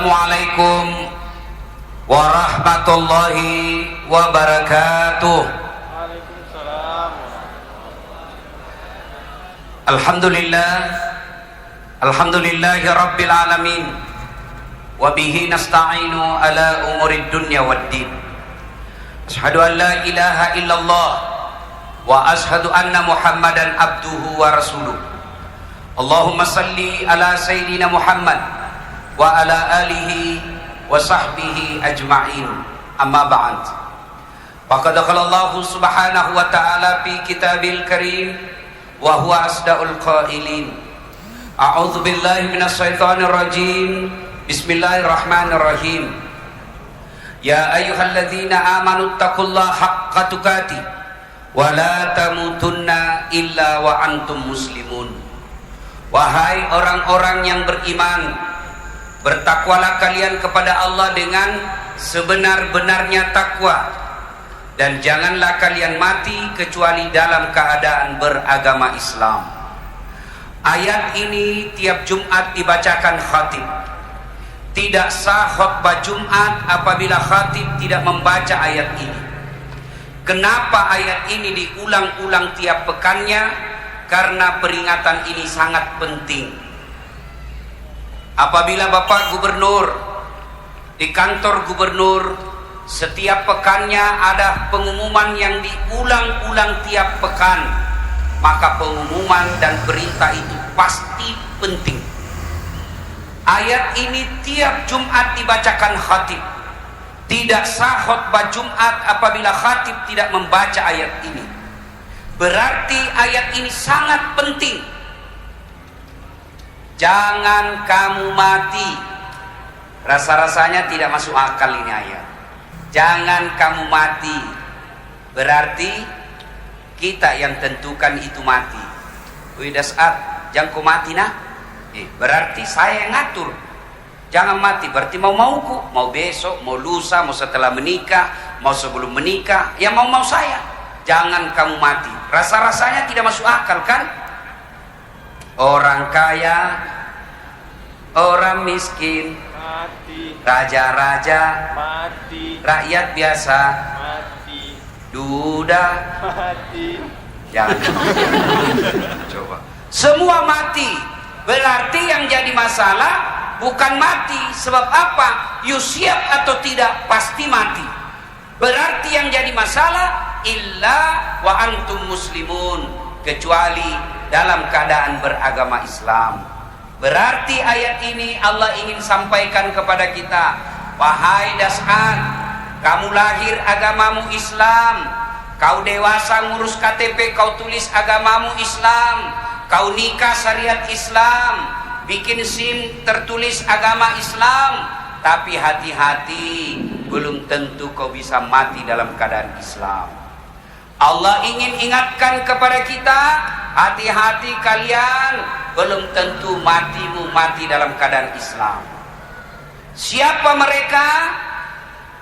Assalamualaikum warahmatullahi wabarakatuh. Waalaikumsalam. Alhamdulillahi rabbil alamin. Wa bihi nasta'inu ala umurid dunya waddin. Asyhadu an la ilaha illallah wa asyhadu anna Muhammadan abduhu wa rasuluh. Allahumma salli ala sayyidina Muhammad wa ala alihi wa sahbihi ajma'in. Amma ba'd. Faqad qala Allah subhanahu wa ta'ala fi kitabil karim wa huwa asdaqul qailin. A'udzu billahi minasy syaithanir rajim. Bismillahirrahmanirrahim. Ya ayyuhalladzina amanu taqullaha haqqa tuqatih wa la tamutunna illa wa antum muslimun. Wahai orang-orang yang beriman, bertakwalah kalian kepada Allah dengan sebenar-benarnya takwa, dan janganlah kalian mati kecuali dalam keadaan beragama Islam. Ayat ini tiap Jumat dibacakan khatib. Tidak sah khutbah Jumat apabila khatib tidak membaca ayat ini. Kenapa ayat ini diulang-ulang tiap pekannya? Karena peringatan ini sangat penting. Apabila Bapak Gubernur di kantor gubernur setiap pekannya ada pengumuman yang diulang-ulang tiap pekan, maka pengumuman dan perintah itu pasti penting. Ayat ini tiap Jumat dibacakan khatib. Tidak sah khutbah Jumat apabila khatib tidak membaca ayat ini. Berarti ayat ini sangat penting. Jangan kamu mati. Rasa-rasanya tidak masuk akal ini ayat. Jangan kamu mati. Berarti kita yang tentukan itu mati. Udah saat jangan kau mati nah. Berarti saya yang ngatur. Jangan mati. Berarti mau-mauku. Mau besok, mau lusa, mau setelah menikah, mau sebelum menikah. Ya mau-mau saya. Jangan kamu mati. Rasa-rasanya tidak masuk akal kan? Orang kaya, orang miskin, Mati. raja-raja, Mati. rakyat biasa, Mati. duda, Mati. jangan. Coba. Semua mati. Berarti yang jadi masalah bukan mati. Sebab apa? You siap atau tidak pasti mati. Berarti yang jadi masalah illa wa antum muslimun, kecuali dalam keadaan beragama Islam. Berarti ayat ini Allah ingin sampaikan kepada kita, wahai dasar, kamu lahir agamamu Islam, kau dewasa ngurus KTP, kau tulis agamamu Islam, kau nikah syariat Islam, bikin SIM tertulis agama Islam, tapi hati-hati, belum tentu kau bisa mati dalam keadaan Islam. Allah ingin ingatkan kepada kita, hati-hati kalian, belum tentu matimu mati dalam keadaan Islam. Siapa mereka?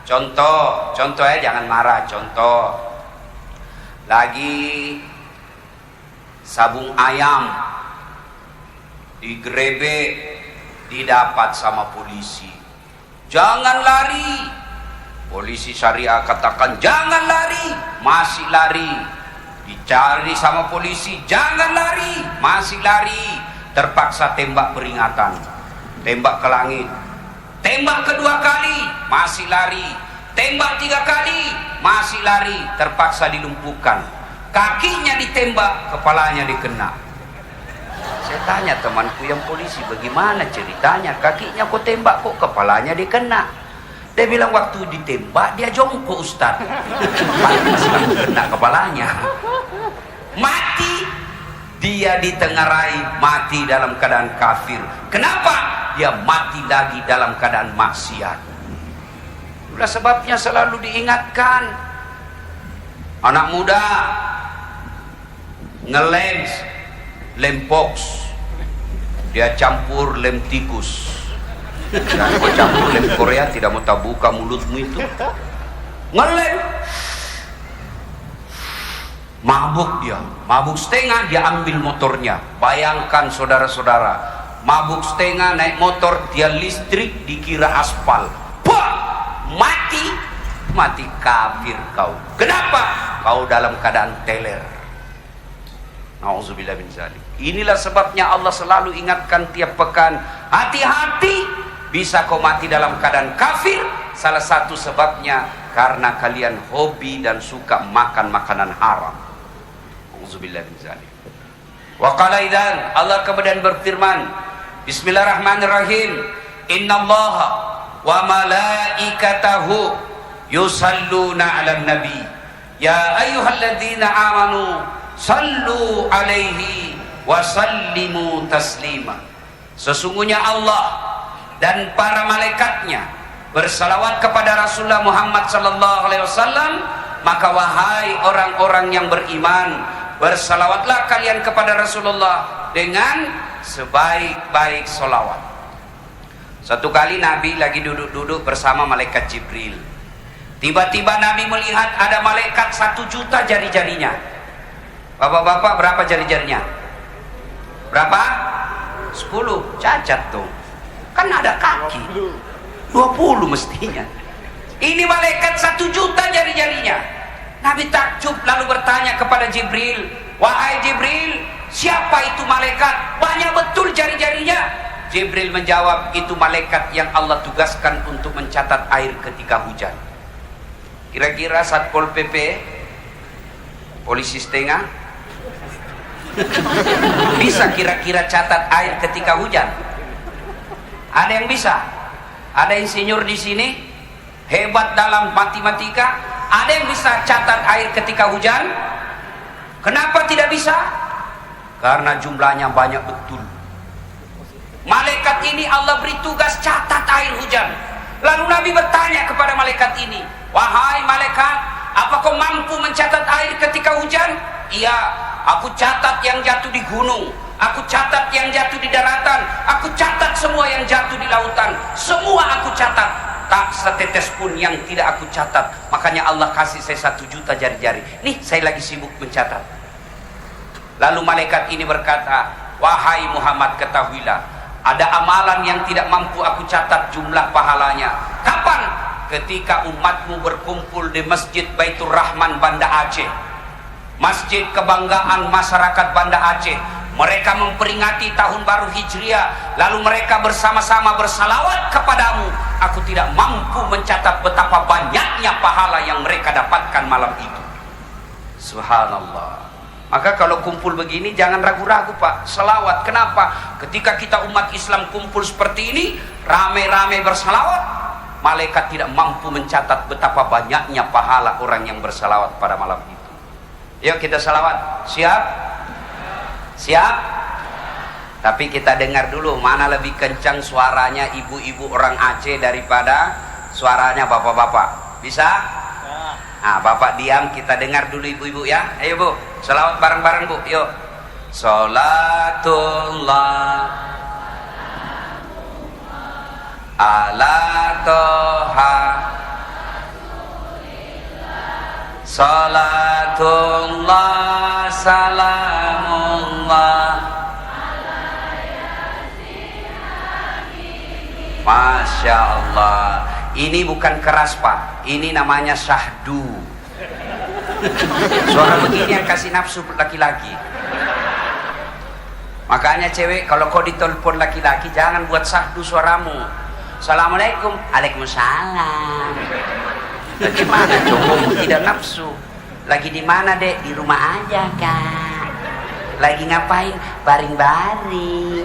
Contoh ya, jangan marah. Contoh, lagi sabung ayam digerebek, didapat sama polisi. Jangan lari. Polisi syariah katakan jangan lari, masih lari. Dicari sama polisi, jangan lari, masih lari. Terpaksa tembak peringatan, tembak ke langit. Tembak kedua kali, masih lari. Tembak 3 kali, masih lari. Terpaksa dilumpuhkan. Kakinya ditembak, kepalanya dikena. Saya tanya temanku yang polisi, bagaimana ceritanya? Kakinya kok tembak, kok kepalanya dikena? Dia bilang waktu ditembak dia jongkok Ustaz. Pantas kena kepalanya. Mati. Dia ditengarai mati dalam keadaan kafir. Kenapa? Dia mati lagi dalam keadaan maksiat. Itulah sebabnya selalu diingatkan. Anak muda ngelem lem box, dia campur lem tikus. Dan kau campur lem Korea, tidak mau tak buka mulutmu itu. Ngelem, mabuk dia, mabuk setengah, dia ambil motornya. Bayangkan saudara-saudara, mabuk setengah, naik motor, dia listrik, dikira aspal. Wah, mati kafir kau. Kenapa? Kau dalam keadaan teler. Nauzubillah min zalik. Inilah sebabnya Allah selalu ingatkan tiap pekan, hati-hati, bisa kau mati dalam keadaan kafir. Salah satu sebabnya karena kalian hobi dan suka makan makanan haram. Nauzubillah min zalik. Wa qala idzan, Allah kemudian berfirman, bismillahirrahmanirrahim, innallaha wa malaikatahu yusalluna 'alan nabi ya ayyuhalladzina amanu sallu 'alaihi wa sallimu taslima. Sesungguhnya Allah dan para malaikatnya bersalawat kepada Rasulullah Muhammad sallallahu alaihi wasallam, maka wahai orang-orang yang beriman, bersalawatlah kalian kepada Rasulullah dengan sebaik-baik salawat. Satu kali Nabi lagi duduk-duduk bersama malaikat Jibril. Tiba-tiba Nabi melihat ada malaikat 1 juta jari-jarinya. Bapak-bapak, berapa jari-jarinya? Berapa? 10. Cacat tuh. Kan ada kaki. 20 mestinya. Ini malaikat 1 juta jari-jarinya. Nabi takjub lalu bertanya kepada Jibril, wahai Jibril, siapa itu malaikat? Banyak betul jari-jarinya. Jibril menjawab, itu malaikat yang Allah tugaskan untuk mencatat air ketika hujan. Kira-kira Satpol PP, polisi setengah, bisa kira-kira catat air ketika hujan? Ada yang bisa? Ada insinyur di sini hebat dalam matematika? Ada yang bisa catat air ketika hujan? Kenapa tidak bisa? Karena jumlahnya banyak betul. Malaikat ini Allah beri tugas catat air hujan. Lalu Nabi bertanya kepada malaikat ini, wahai malaikat, apa kau mampu mencatat air ketika hujan? Iya, aku catat yang jatuh di gunung, aku catat yang jatuh di daratan, aku catat semua yang jatuh di lautan, semua aku catat, tak setetes pun yang tidak aku catat. Makanya Allah kasih saya 1 juta jari-jari. Nih saya lagi sibuk mencatat. Lalu malaikat ini berkata, wahai Muhammad, ketahuilah, ada amalan yang tidak mampu aku catat jumlah pahalanya. Kapan? Ketika umatmu berkumpul di Masjid Baitur Rahman Banda Aceh, masjid kebanggaan masyarakat Banda Aceh. Mereka memperingati tahun baru Hijriah, lalu mereka bersama-sama bersalawat kepadamu. Aku tidak mampu mencatat betapa banyaknya pahala yang mereka dapatkan malam itu. Subhanallah. Maka kalau kumpul begini jangan ragu-ragu Pak, selawat. Kenapa? Ketika kita umat Islam kumpul seperti ini, rame-rame bersalawat, malaikat tidak mampu mencatat betapa banyaknya pahala orang yang bersalawat pada malam itu. Yuk kita salawat. Siap? Siap? Tapi kita dengar dulu mana lebih kencang suaranya ibu-ibu orang Aceh daripada suaranya bapak-bapak. Bisa? Nah, bapak diam, kita dengar dulu ibu-ibu ya. Ayo Bu, salawat bareng-bareng Bu. Yuk. Salatullah ala toha, salatullah salamullah, Masya Allah. Ini bukan keras Pak, ini namanya syahdu. Suara begini yang kasih nafsu laki-laki. Makanya cewek kalau kau ditelepon laki-laki jangan buat syahdu suaramu. Assalamualaikum. Waalaikumsalam. Bagaimana cowokmu tidak nafsu? Lagi di mana Dek? Di rumah aja Kak. Lagi ngapain? Baring-baring.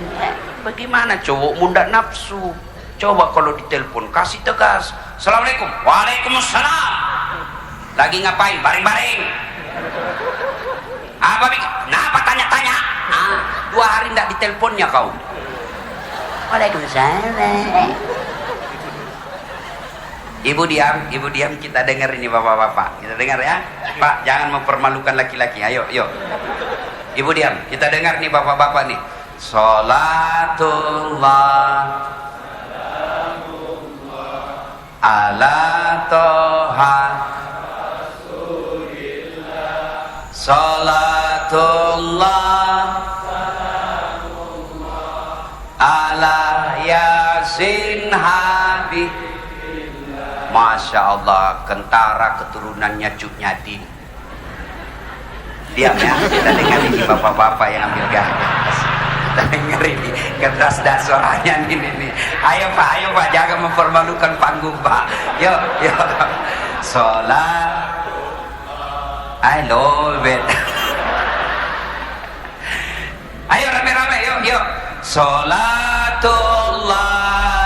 Bagaimana cowokmu tidak nafsu? Coba kalau ditelepon kasih tegas. Assalamualaikum. Waalaikumsalam. Lagi ngapain? Baring-baring. Apa kenapa tanya-tanya? 2 hari tidak diteleponnya kau. Waalaikumsalam. Ibu diam, kita dengar ini bapak-bapak. Kita dengar ya. Pak, jangan mempermalukan laki-laki. Ayo, yuk. Ibu diam, kita dengar nih bapak-bapak nih. Salatullah ala toha, salatullah ala yasin habib. Masya Allah, kentara keturunannya Cuk Nyadin. Diam ya, kita dengar ini bapak-bapak yang ambil gas. Kita dengar ini kertas dan suaranya ini. Ayo Pak, jangan mempermalukan panggung Pak. Yuk. Sholat, I love it. Ayo rame-rame, yuk. Sholatullah,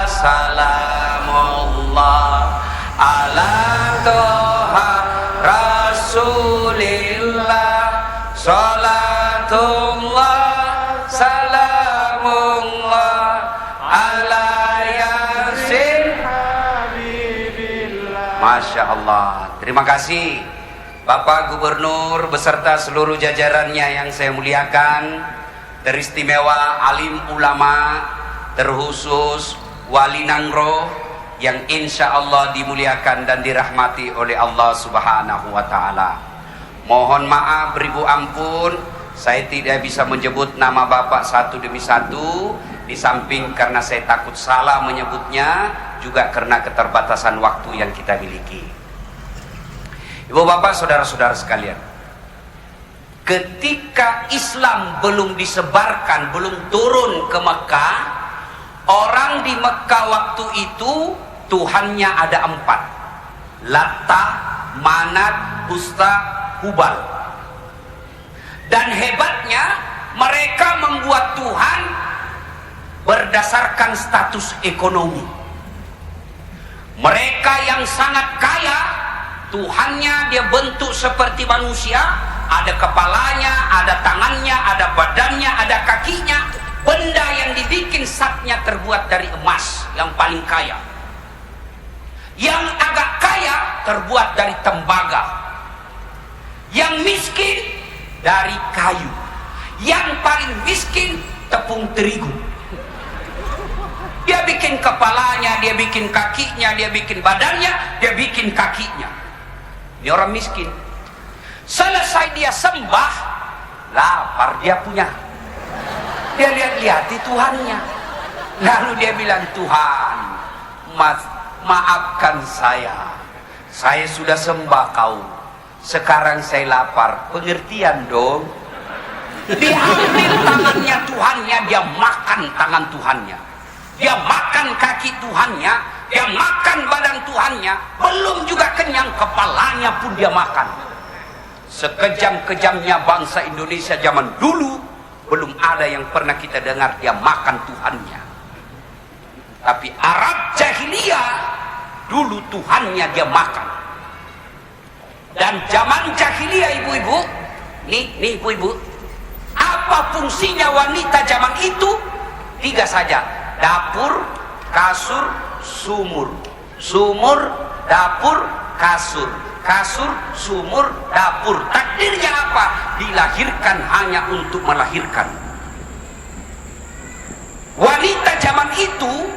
salamullah ala toha rasulillah. Sholatullah, salamullah ala yasin habibillah. Masya Allah. Terima kasih Bapak Gubernur beserta seluruh jajarannya yang saya muliakan, teristimewa alim ulama, terkhusus Wali Nangro yang insya Allah dimuliakan dan dirahmati oleh Allah Subhanahu wa Ta'ala. Mohon maaf beribu ampun, saya tidak bisa menyebut nama Bapak satu demi satu, di samping karena saya takut salah menyebutnya, juga karena keterbatasan waktu yang kita miliki. Ibu bapak saudara-saudara sekalian, ketika Islam belum disebarkan, belum turun ke Mekah, orang di Mekah waktu itu Tuhannya ada 4: Lata, Manat, Uzza, Hubal. Dan hebatnya mereka membuat Tuhan berdasarkan status ekonomi. Mereka yang sangat kaya, Tuhannya dia bentuk seperti manusia, ada kepalanya, ada tangannya, ada badannya, ada kakinya. Benda yang dibikin satnya terbuat dari emas, yang paling kaya. Yang agak kaya terbuat dari tembaga. Yang miskin dari kayu. Yang paling miskin tepung terigu. Dia bikin kepalanya, dia bikin kakinya, dia bikin badannya, dia bikin kakinya. Ini orang miskin. Selesai dia sembah, lapar dia punya. Dia lihat-lihati Tuhannya. Lalu dia bilang, Tuhan, maafkan saya. Saya sudah sembah kau. Sekarang saya lapar. Pengertian dong. Diambil tangannya Tuhannya, dia makan tangan Tuhannya. Dia makan kaki Tuhannya, dia makan badan Tuhannya. Belum juga kenyang, kepalanya pun dia makan. Sekejam-kejamnya bangsa Indonesia zaman dulu, belum ada yang pernah kita dengar dia makan Tuhannya. Tapi Arab jahiliyah dulu Tuhannya dia makan. Dan zaman jahiliyah ibu-ibu, nih ibu-ibu, apa fungsinya wanita zaman itu? 3 saja: dapur, kasur, sumur. Sumur, dapur, kasur. Kasur, sumur, dapur. Takdirnya apa? Dilahirkan hanya untuk melahirkan. Wanita zaman itu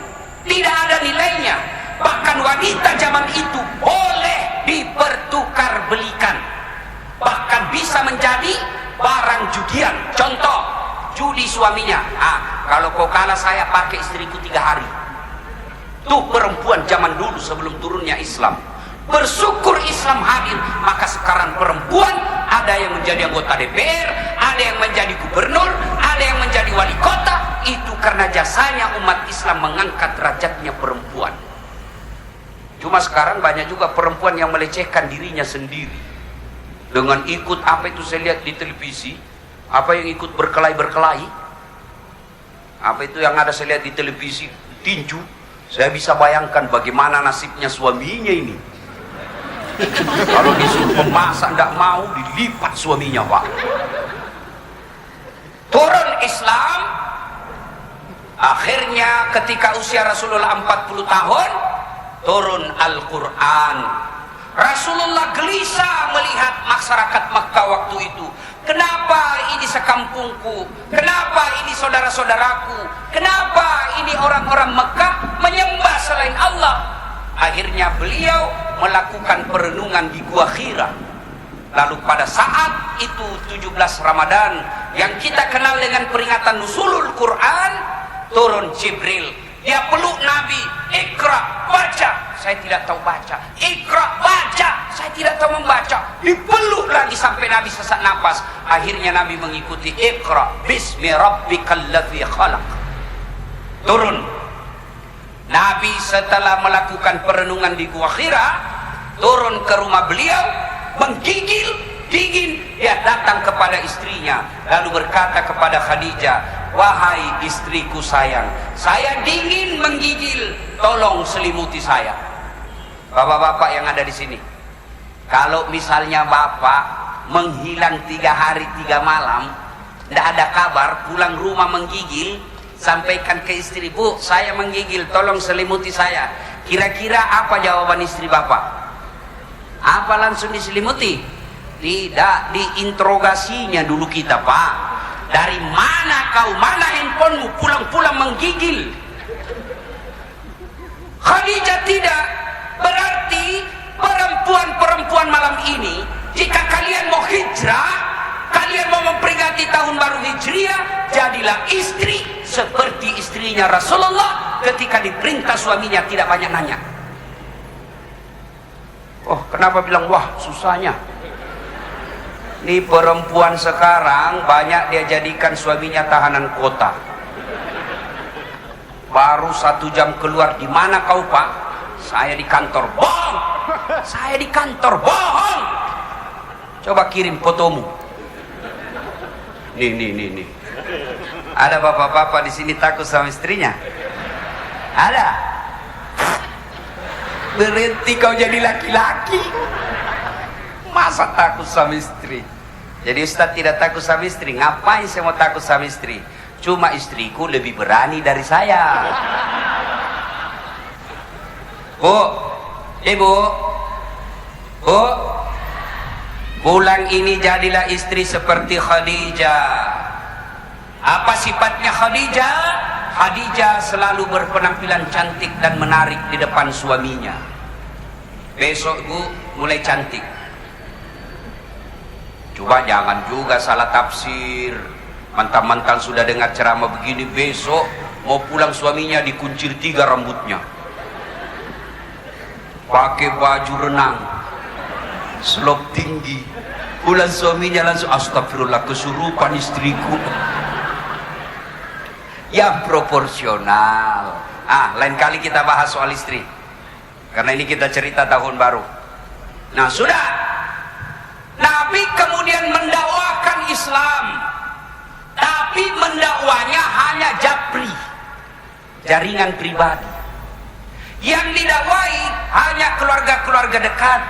tidak ada nilainya. Bahkan wanita zaman itu boleh dipertukarbelikan. Bahkan bisa menjadi barang judian. Contoh, judi suaminya. Kalau kau kalah saya pakai istriku 3 hari. Tuh perempuan zaman dulu sebelum turunnya Islam. Bersyukur Islam hadir, maka sekarang perempuan ada yang menjadi anggota DPR, ada yang menjadi gubernur, ada yang menjadi wali kota. Itu karena jasanya umat Islam mengangkat derajatnya perempuan. Cuma sekarang banyak juga perempuan yang melecehkan dirinya sendiri dengan ikut apa itu saya lihat di televisi, apa yang ikut berkelahi. Apa itu yang ada saya lihat di televisi, tinju. Saya bisa bayangkan bagaimana nasibnya suaminya ini. Kalau disuruh memasak tidak mau, dilipat suaminya Pak. Turun Islam, akhirnya ketika usia Rasulullah 40 tahun turun Al-Quran. Rasulullah gelisah melihat masyarakat Makkah waktu itu. Kenapa ini sekampungku? Kenapa ini saudara-saudaraku? Kenapa ini orang-orang Makkah menyembah selain Allah? Akhirnya beliau melakukan perenungan di Gua Hira. Lalu pada saat itu 17 Ramadan yang kita kenal dengan peringatan Nuzulul Quran, turun Jibril, dia peluk Nabi, Iqra, baca. Saya tidak tahu baca. Iqra, baca. Saya tidak tahu membaca. Dipeluk lagi sampai Nabi sesak napas. Akhirnya Nabi mengikuti, Iqra bismi rabbikal ladzi khalaq. Turun. Nabi setelah melakukan perenungan di Gua Hira, turun ke rumah beliau, menggigil, dingin. Dia datang kepada istrinya, lalu berkata kepada Khadijah, wahai istriku sayang, saya dingin menggigil, tolong selimuti saya. Bapak-bapak yang ada di sini, kalau misalnya bapak menghilang 3 hari 3 malam, tidak ada kabar, pulang rumah menggigil, sampaikan ke istri, bu, saya menggigil, tolong selimuti saya. Kira-kira apa jawaban istri bapak? Apa langsung diselimuti? Tidak, diinterogasinya dulu kita, pak. Dari mana kau, mana handphonemu, pulang-pulang menggigil? Khadijah tidak. Berarti perempuan-perempuan malam ini, jika kalian mau hijrah, kalian mau memperingati tahun baru Hijriah, jadilah istri seperti istrinya Rasulullah ketika diperintah suaminya tidak banyak nanya. Oh, kenapa bilang wah susahnya? Ini perempuan sekarang banyak dia jadikan suaminya tahanan kota. Baru 1 jam keluar, di mana kau pak? Saya di kantor. Bohong. Saya di kantor. Bohong. Coba kirim fotomu. Nih. Ada bapak-bapak di sini takut sama istrinya? Ada. Berhenti kau jadi laki-laki. Masa takut sama istri? Jadi Ustaz tidak takut sama istri. Ngapain saya mau takut sama istri? Cuma istriku lebih berani dari saya. Bu, ibu, bu, bulan ini jadilah istri seperti Khadijah. Apa sifatnya Khadijah? Khadijah selalu berpenampilan cantik dan menarik di depan suaminya. Besok bu, mulai cantik. Coba jangan juga salah tafsir. Mantan-mantan sudah dengar ceramah begini, besok mau pulang suaminya dikuncir 3 rambutnya. Pakai baju renang, selop tinggi, pulang suaminya langsung astagfirullah, kesurupan istriku. Yang proporsional. Lain kali kita bahas soal istri, karena ini kita cerita tahun baru. Nah sudah, Nabi kemudian mendakwakan Islam, tapi mendakwanya hanya japri, jaringan pribadi. Yang didakwai hanya keluarga-keluarga dekat.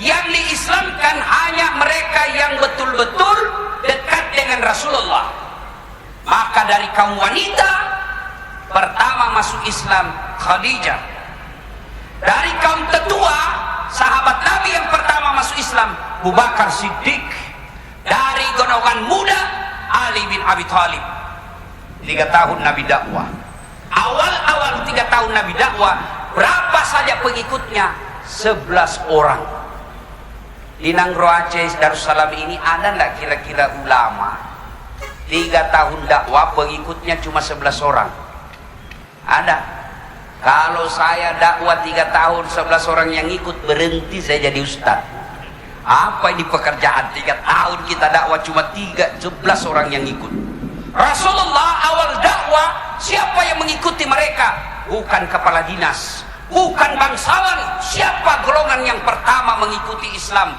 Yang diislamkan hanya mereka yang betul-betul dekat dengan Rasulullah. Maka dari kaum wanita, pertama masuk Islam Khadijah. Dari kaum tetua, sahabat Nabi yang pertama masuk Islam Abu Bakar Siddiq. Dari golongan muda Ali bin Abi Thalib. 3 tahun Nabi dakwah. Awal-awal 3 tahun Nabi dakwah, berapa saja pengikutnya? 11 orang. Di Nanggro Aceh Darussalam ini ada enggak kira-kira ulama 3 tahun dakwah pengikutnya cuma 11 orang? Ada. Kalau saya dakwah 3 tahun 11 orang yang ikut, berhenti saya jadi ustaz. Apa ini pekerjaan? 3 tahun kita dakwah cuma 11 orang yang ikut. Rasulullah awal dakwah, siapa yang mengikuti mereka? Bukan kepala dinas, bukan bangsawan. Siapa golongan yang pertama mengikuti Islam?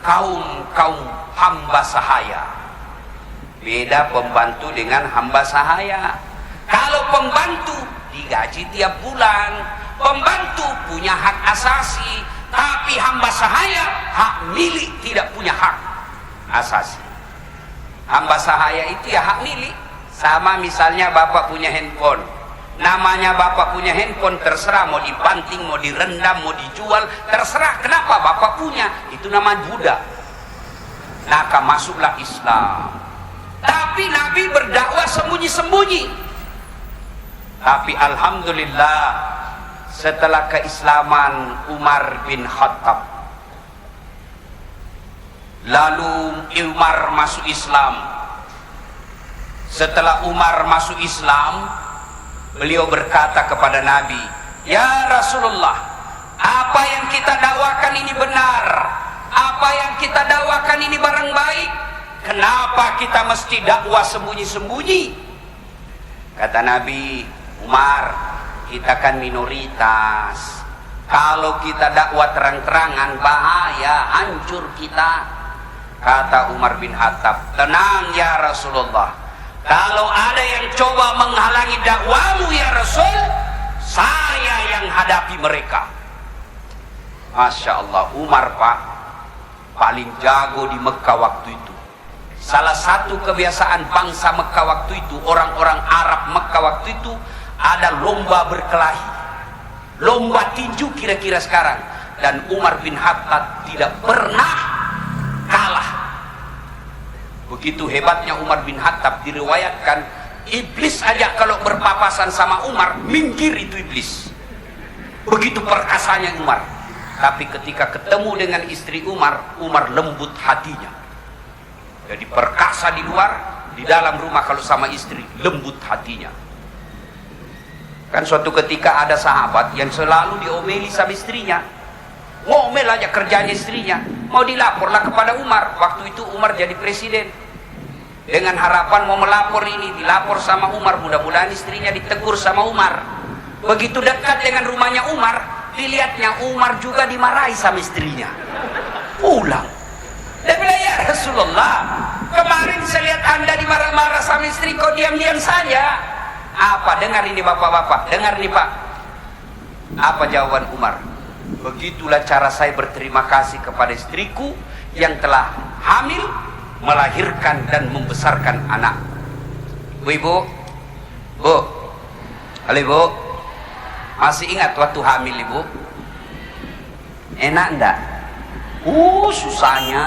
Kaum hamba sahaya. Beda pembantu dengan hamba sahaya. Kalau pembantu digaji tiap bulan, pembantu punya hak asasi, tapi hamba sahaya hak milik, tidak punya hak asasi. Hamba sahaya itu ya hak milik. Sama misalnya bapak punya handphone, namanya bapak punya handphone, terserah mau dibanting, mau direndam, mau dijual, terserah. Kenapa? Bapak punya, itu nama budak. Maka masuklah Islam. Tapi Nabi berdakwah sembunyi-sembunyi. Tapi alhamdulillah, setelah keislaman Umar bin Khattab, lalu Umar masuk Islam. Setelah Umar masuk Islam, Beliau berkata kepada Nabi, "Ya Rasulullah, apa yang kita dakwakan ini benar, apa yang kita dakwakan ini barang baik. Kenapa kita mesti dakwah sembunyi-sembunyi?" Kata Nabi, "Umar, kita kan minoritas. Kalau kita dakwah terang-terangan bahaya, hancur kita." Kata Umar bin Khattab, "Tenang ya Rasulullah. Kalau ada yang coba menghalangi dakwamu ya Rasul, saya yang hadapi mereka." Masya Allah, Umar Pak paling jago di Mekah waktu itu. Salah satu kebiasaan bangsa Mekah waktu itu, orang-orang Arab Mekah waktu itu, ada lomba berkelahi, lomba tinju kira-kira sekarang. Dan Umar bin Khattab tidak pernah kalah. Begitu hebatnya Umar bin Khattab, diriwayatkan iblis aja kalau berpapasan sama Umar, minggir itu iblis. Begitu perkasanya Umar. Tapi ketika ketemu dengan istri Umar, Umar lembut hatinya. Jadi perkasa di luar, di dalam rumah kalau sama istri lembut hatinya. Kan suatu ketika ada sahabat yang selalu diomeli sama istrinya, ngomel aja kerjanya istrinya, mau dilaporlah kepada Umar. Waktu itu Umar jadi presiden, dengan harapan mau melapor ini, dilapor sama Umar, mudah-mudahan istrinya ditegur sama Umar. Begitu dekat dengan rumahnya Umar, dilihatnya Umar juga dimarahi sama istrinya. Pulang, dia bilang, "Ya Rasulullah, kemarin saya lihat Anda dimarah-marah sama istri, kok diam-diam saja?" Apa? Dengar ini bapak-bapak, dengar nih Pak. Apa jawaban Umar? "Begitulah cara saya berterima kasih kepada istriku yang telah hamil, melahirkan dan membesarkan anak." Ibu, Bu, halo Ibu, masih ingat waktu hamil Ibu? Enak enggak? Susahnya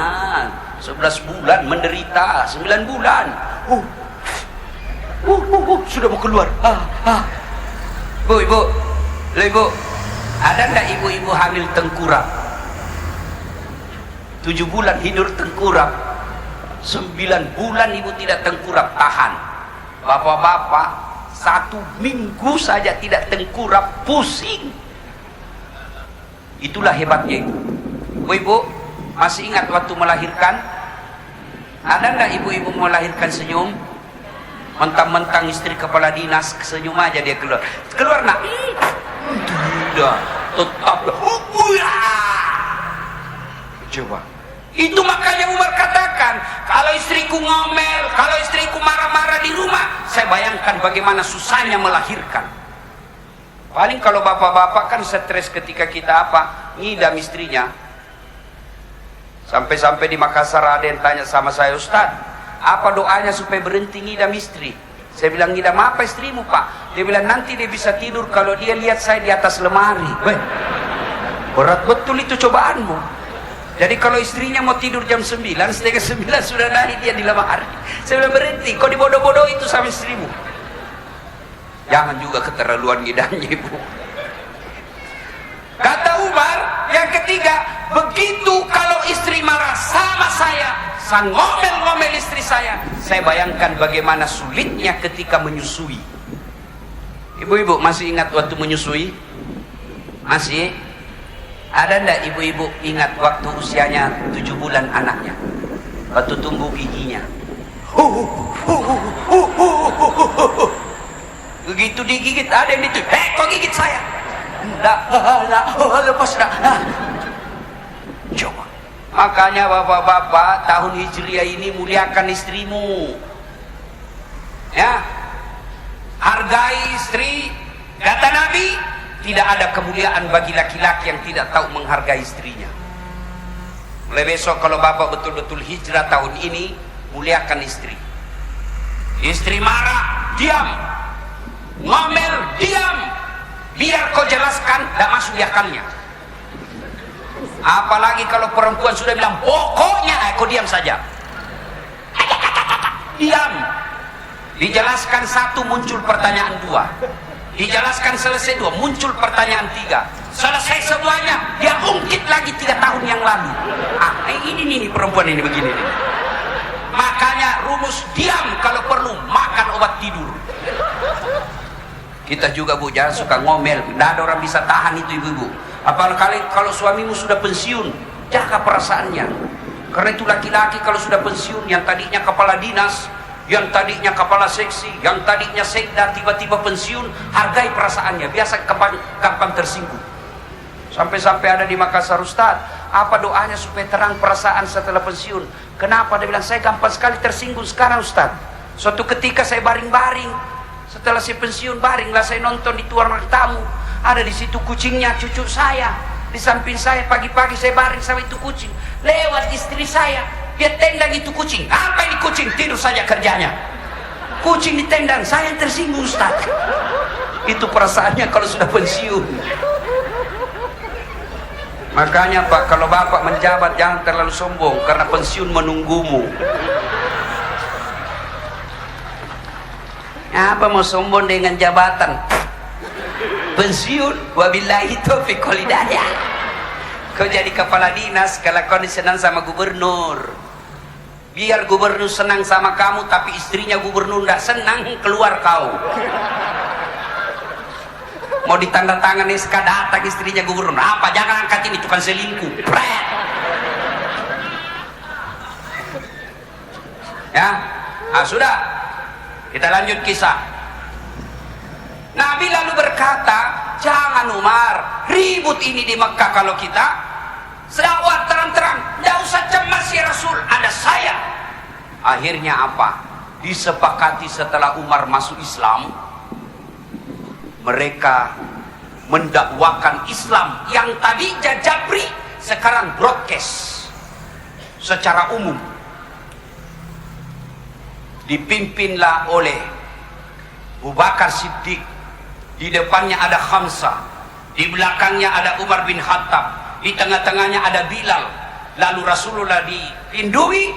11 bulan menderita, 9 bulan. Sudah mau keluar. Bu, Ibu, halo Ibu, ada enggak ibu-ibu hamil tengkurap? 7 bulan hidur tengkurap, 9 bulan ibu tidak tengkurap, tahan. Bapak-bapak 1 minggu saja tidak tengkurap, pusing. Itulah hebatnya itu. Ibu, masih ingat waktu melahirkan? Ada enggak ibu-ibu melahirkan senyum? Mentang-mentang istri kepala dinas, senyum aja dia keluar. Keluar nak? Tidak, tetap. Coba. Itu makanya Umar katakan, kalau istriku ngomel, kalau istriku marah-marah di rumah, saya bayangkan bagaimana susahnya melahirkan. Paling kalau bapak-bapak kan stres ketika kita ngidam istrinya. Sampai-sampai di Makassar ada yang tanya sama saya, "Ustaz, apa doanya supaya berhenti ngidam istri?" Saya bilang, "Ngidam apa istrimu Pak?" Dia bilang, "Nanti dia bisa tidur kalau dia lihat saya di atas lemari." Berat betul itu cobaanmu. Jadi kalau istrinya mau tidur jam 9, setengah 9 sudah naik dia di lemari. Saya bilang, "Berhenti, kau dibodoh-bodoh itu sama istrimu." Jangan juga keterlaluan ngidamnya Ibu. Kata Umar, yang ketiga, begitu kalau istri marah sama saya ngomel-ngomel istri saya bayangkan bagaimana sulitnya ketika menyusui. Ibu-ibu masih ingat waktu menyusui? Masih? Ada enggak ibu-ibu ingat waktu usianya 7 bulan anaknya? Waktu tumbuh giginya. Begitu digigit ada yang itu, kok gigit saya? Enggak, lepas dah. Coba. Makanya bapak-bapak, tahun Hijriah ini muliakan istrimu. Ya. Hargai istri. Kata Nabi, tidak ada kemuliaan bagi laki-laki yang tidak tahu menghargai istrinya. Mulai besok kalau bapak betul-betul hijrah tahun ini, muliakan istri. Istri marah, diam. Ngomel, diam. Biar kau jelaskan, tidak masuk di akalnya. Apalagi kalau perempuan sudah bilang pokoknya, kau diam saja. Diam. Dijelaskan 1, muncul pertanyaan 2. Dijelaskan selesai 2, muncul pertanyaan 3. Selesai semuanya, dia ungkit lagi 3 tahun yang lalu. Ini perempuan ini begini nih. Makanya rumus diam, kalau perlu makan obat tidur. Kita juga Bu, jangan suka ngomel. Tidak ada orang bisa tahan itu ibu-ibu. Apalagi kalau suamimu sudah pensiun, jaga perasaannya. Karena itu laki-laki kalau sudah pensiun, yang tadinya kepala dinas, yang tadinya kepala seksi, yang tadinya sekda, tiba-tiba pensiun, hargai perasaannya. Biasa gampang tersinggung. Sampai-sampai ada di Makassar, Ustaz, apa doanya supaya terang perasaan setelah pensiun? Kenapa? Dia bilang, saya gampang sekali tersinggung sekarang Ustaz. Suatu ketika saya baring-baring, setelah saya pensiun, baringlah saya nonton di ruang tamu. Ada di situ kucingnya, cucu saya. Di samping saya, pagi-pagi saya baring sama itu kucing. Lewat istri saya, dia tendang itu kucing. Apa ini kucing? Tidur saja kerjanya. Kucing ditendang, saya yang tersinggung Ustaz. Itu perasaannya kalau sudah pensiun. Makanya Pak, kalau Bapak menjabat jangan terlalu sombong, karena pensiun menunggumu. Apa mau sombong dengan jabatan? Pensiun, wabillahi taufiq wal hidayah. Kau jadi kepala dinas, kalau kau disenang sama gubernur, biar gubernur senang sama kamu, tapi istrinya gubernur tidak senang, keluar kau. Mau ditandatangan SK, datang istrinya gubernur, apa? Jangan angkat ini, tukang selingkuh. Ya, sudah. Kita lanjut kisah. Nabi lalu berkata, jangan Umar, ribut ini di Mekah kalau kita. Dakwah terang-terang, tidak usah cemas ya Rasul, ada saya. Akhirnya apa? Disepakati setelah Umar masuk Islam, mereka mendakwakan Islam yang tadi jajabri, sekarang broadcast secara umum. Dipimpinlah oleh Abu Bakar Siddiq, di depannya ada Hamzah, di belakangnya ada Umar bin Khattab, di tengah-tengahnya ada Bilal. Lalu Rasulullah dilindungi,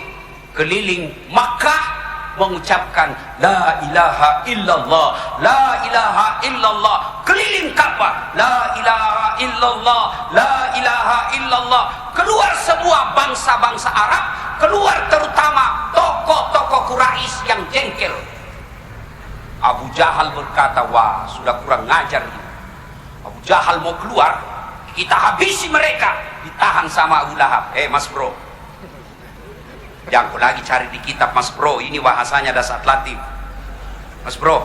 keliling Makkah mengucapkan la ilaha illallah, la ilaha illallah, keliling Ka'bah, la ilaha illallah, la ilaha illallah. Keluar semua bangsa-bangsa Arab, keluar terutama tokoh-tokoh Quraisy yang jengkel. Abu Jahal berkata, wah sudah kurang ngajar ini. Abu Jahal mau keluar, kita habisi mereka. Ditahan sama Abu Lahab. Mas bro, jangan kau lagi cari di kitab Mas bro, ini bahasanya dasar latif. Mas bro,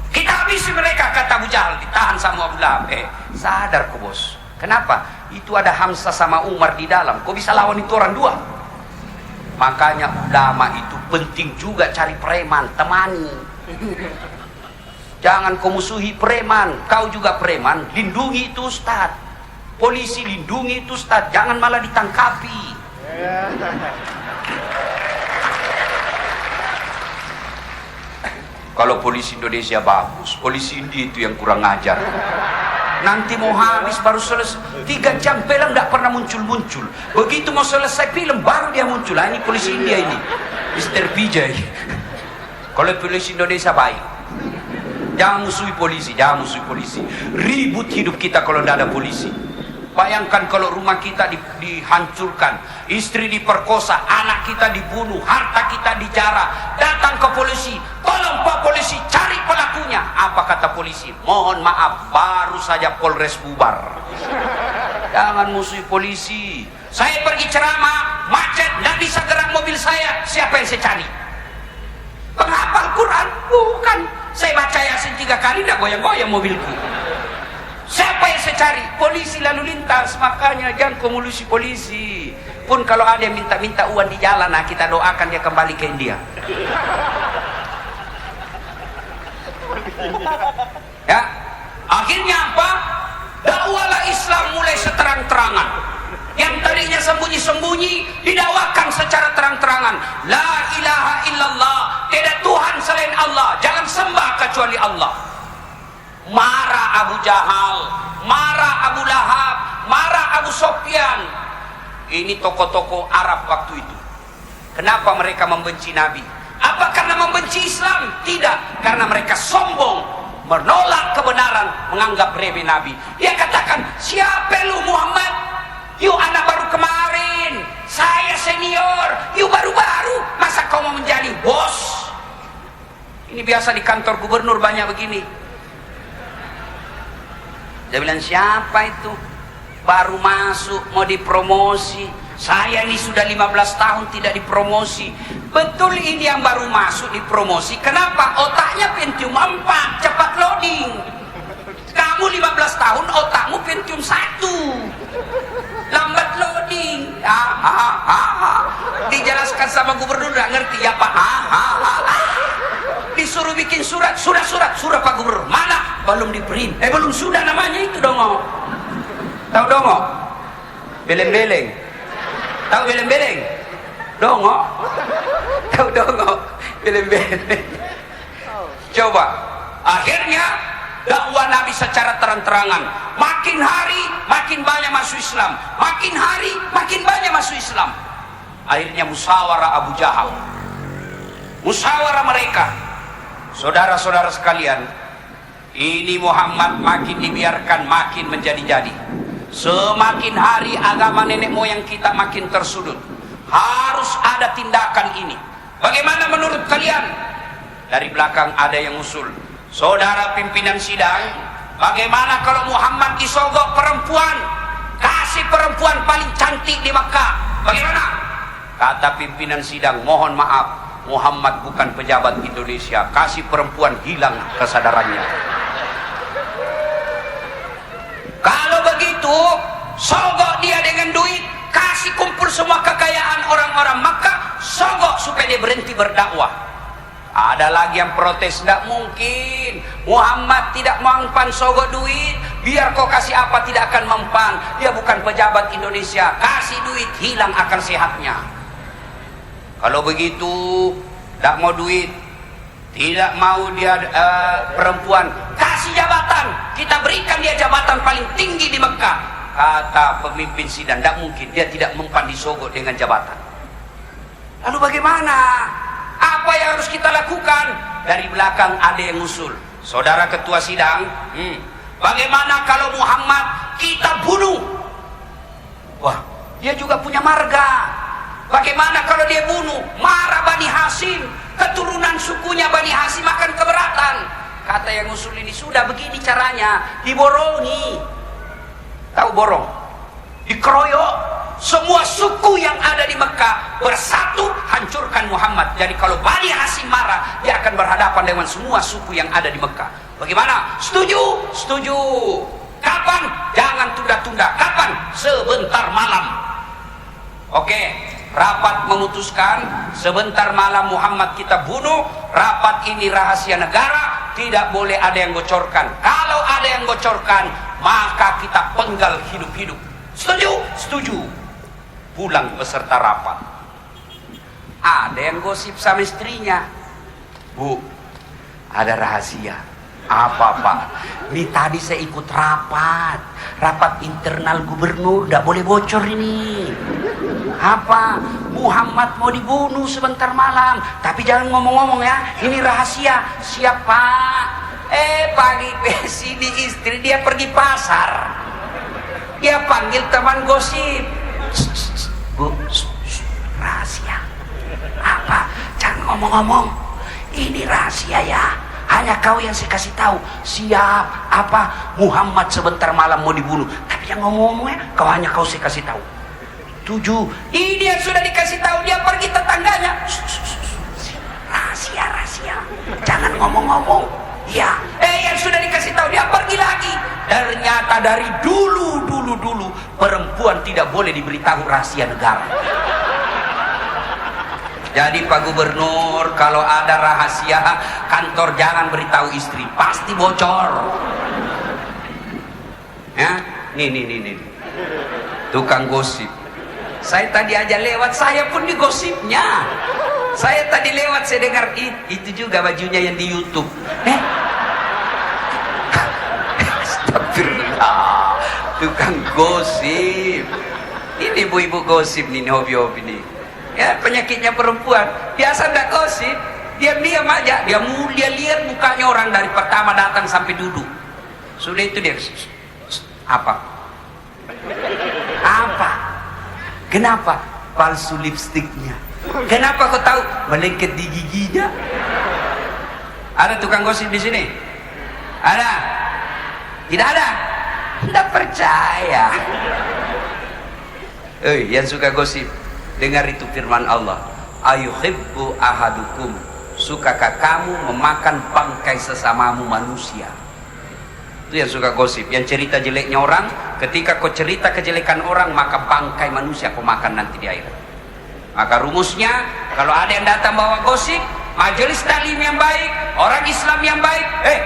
kita habisi mereka, kata Abu Jahal. Ditahan sama Abu Lahab. Sadar kau bos, kenapa? Itu ada Hamzah sama Umar di dalam, kau bisa lawan itu orang dua. Makanya ulama itu penting juga cari preman, temani. Jangan kau musuhi preman, kau juga preman, lindungi itu Ustaz. Polisi lindungi itu Ustaz, jangan malah ditangkapi. Kalau polisi Indonesia bagus, polisi India itu yang kurang ajar. Nanti mau habis baru selesai 3 jam film tidak pernah muncul-muncul. Begitu mau selesai film baru dia muncul. Ini polisi India ini, Mr. Vijay. Kalau polisi Indonesia baik, jangan musuhi polisi, jangan musuhi polisi. Ribut hidup kita kalau tidak ada polisi. Bayangkan kalau rumah kita dihancurkan, istri diperkosa, anak kita dibunuh, harta kita dijara, datang ke polisi, tolong Pak polisi cari pelakunya. Apa kata polisi? Mohon maaf, baru saja Polres bubar. Jangan musuhi polisi. Saya pergi ceramah, macet, tidak bisa gerak mobil saya, siapa yang saya cari? Penghafal Quran? Bukan. Saya baca Yasin 3 kali, tidak goyang-goyang mobilku. Siapa yang saya cari? Polisi lalu lintas. Makanya jangan komulusi polisi. Pun kalau ada yang minta-minta uang di jalan, nah kita doakan dia kembali ke India. Ya, akhirnya apa? Dakwalah Islam mulai seterang-terangan. Yang tadinya sembunyi-sembunyi didakwakan secara terang-terangan. La ilaha illallah, tidak Tuhan selain Allah, jangan sembah kecuali Allah. Marah Abu Jahal, marah Abu Lahab, marah Abu Sofyan. Ini tokoh-tokoh Arab waktu itu. Kenapa mereka membenci Nabi? Apa karena membenci Islam? Tidak, karena mereka sombong, menolak kebenaran, menganggap remeh Nabi. Dia katakan, siapa lu Muhammad? You anak baru kemarin, saya senior, you baru-baru, masa kau mau menjadi bos? Ini biasa di kantor gubernur banyak begini. Dia bilang, siapa itu? Baru masuk mau dipromosi. Saya ini sudah 15 tahun tidak dipromosi. Betul, ini yang baru masuk dipromosi. Kenapa? Otaknya Pentium 4, cepat loading. Kamu 15 tahun otakmu Pentium 1, lambat loading. Dijelaskan sama gubernur nggak ngerti ya Pak. Disuruh bikin surat Pak Gubernur. Mana? Belum di print. Belum sudah namanya itu dongo. Tahu dongo? Beleng-beleng. Tahu beleng-beleng? Dongo. Tahu dongo? Beleng-beleng. Coba. Akhirnya dakwah Nabi secara terang-terangan. Makin hari makin banyak masuk Islam. Makin hari makin banyak masuk Islam. Akhirnya musyawarah Abu Jahal. Musyawarah mereka. Saudara-saudara sekalian, ini Muhammad makin dibiarkan makin menjadi-jadi. Semakin hari agama nenek moyang kita makin tersudut. Harus ada tindakan ini. Bagaimana menurut kalian? Dari belakang ada yang usul. Saudara pimpinan sidang, bagaimana kalau Muhammad disogok perempuan? Kasih perempuan paling cantik di Makkah. Bagaimana? Kata pimpinan sidang, mohon maaf, Muhammad bukan pejabat Indonesia. Kasih perempuan, hilang kesadarannya. Kalau begitu, sogok dia dengan duit, kasih kumpul semua kekayaan orang-orang Makkah, sogok supaya dia berhenti berdakwah. Ada lagi yang protes, tidak mungkin Muhammad tidak mempan sogok duit, biar kau kasih apa tidak akan mempan. Dia bukan pejabat Indonesia, kasih duit, hilang akal sehatnya. Kalau begitu, tidak mau duit, tidak mau dia perempuan, kasih jabatan, kita berikan dia jabatan paling tinggi di Mekah. Kata pemimpin sidang, tidak mungkin, dia tidak mempan disogok dengan jabatan. Lalu bagaimana? Apa yang harus kita lakukan? Dari belakang ada yang usul. Saudara ketua sidang, bagaimana kalau Muhammad kita bunuh? Wah, dia juga punya marga. Bagaimana kalau dia bunuh? Marah Bani Hashim, keturunan sukunya Bani Hashim akan keberatan. Kata yang usul ini, sudah begini caranya, diborongi. Tahu borong? Dikeroyok. Semua suku yang ada di Mekah bersatu hancurkan Muhammad. Jadi kalau Bani Hashim marah, dia akan berhadapan dengan semua suku yang ada di Mekah. Bagaimana? Setuju? Setuju. Kapan? Jangan tunda-tunda. Kapan? Sebentar malam. Oke. Rapat memutuskan sebentar malam Muhammad kita bunuh. Rapat ini rahasia negara, tidak boleh ada yang bocorkan. Kalau ada yang bocorkan, maka kita penggal hidup-hidup. Setuju? Setuju. Pulang peserta rapat. Ada yang gosip sama istrinya. Bu, ada rahasia. Apa Pak? Ini tadi saya ikut rapat internal gubernur, tidak boleh bocor ini. Apa? Muhammad mau dibunuh sebentar malam, tapi jangan ngomong-ngomong ya, ini rahasia. Siapa? Pagi sini istri dia pergi pasar, dia panggil teman gosip. Bu, rahasia. Apa? Jangan ngomong-ngomong, ini rahasia ya, hanya kau yang saya kasih tahu. Siap. Apa? Muhammad sebentar malam mau dibunuh, tapi jangan ngomong-ngomong ya, kau saya kasih tahu. 7. Ini yang sudah dikasih tahu, dia pergi tetangganya. Rahasia. Jangan ngomong-ngomong. Ya. Yang sudah dikasih tahu, dia pergi lagi. Ternyata dari dulu perempuan tidak boleh diberitahu rahasia negara. Jadi Pak Gubernur, kalau ada rahasia kantor jangan beritahu istri, pasti bocor. Ya, nih. Tukang gosip. Saya tadi aja lewat, saya pun digosipnya. Saya tadi lewat, saya dengar itu juga bajunya yang di YouTube. Astagfirullah, tukang gosip. Ini ibu-ibu gosip nih, hobi-hobi nih. Ya, penyakitnya perempuan, biasa nggak gosip, diam-diam aja. Dia lihat mukanya orang dari pertama datang sampai duduk. Sudah itu dia, apa? Kenapa? Palsu lipstiknya. Kenapa kau tahu? Melengket di giginya. Ada tukang gosip di sini? Ada? Tidak ada? Anda percaya? Yang suka gosip, dengar itu firman Allah. Ayuhibbu ahadukum, sukakah kamu memakan bangkai sesamamu manusia? Itu yang suka gosip, yang cerita jeleknya orang. Ketika kau cerita kejelekan orang, maka bangkai manusia kau makan nanti di akhirat. Maka rumusnya, kalau ada yang datang bawa gosip, majelis taklim yang baik, orang Islam yang baik,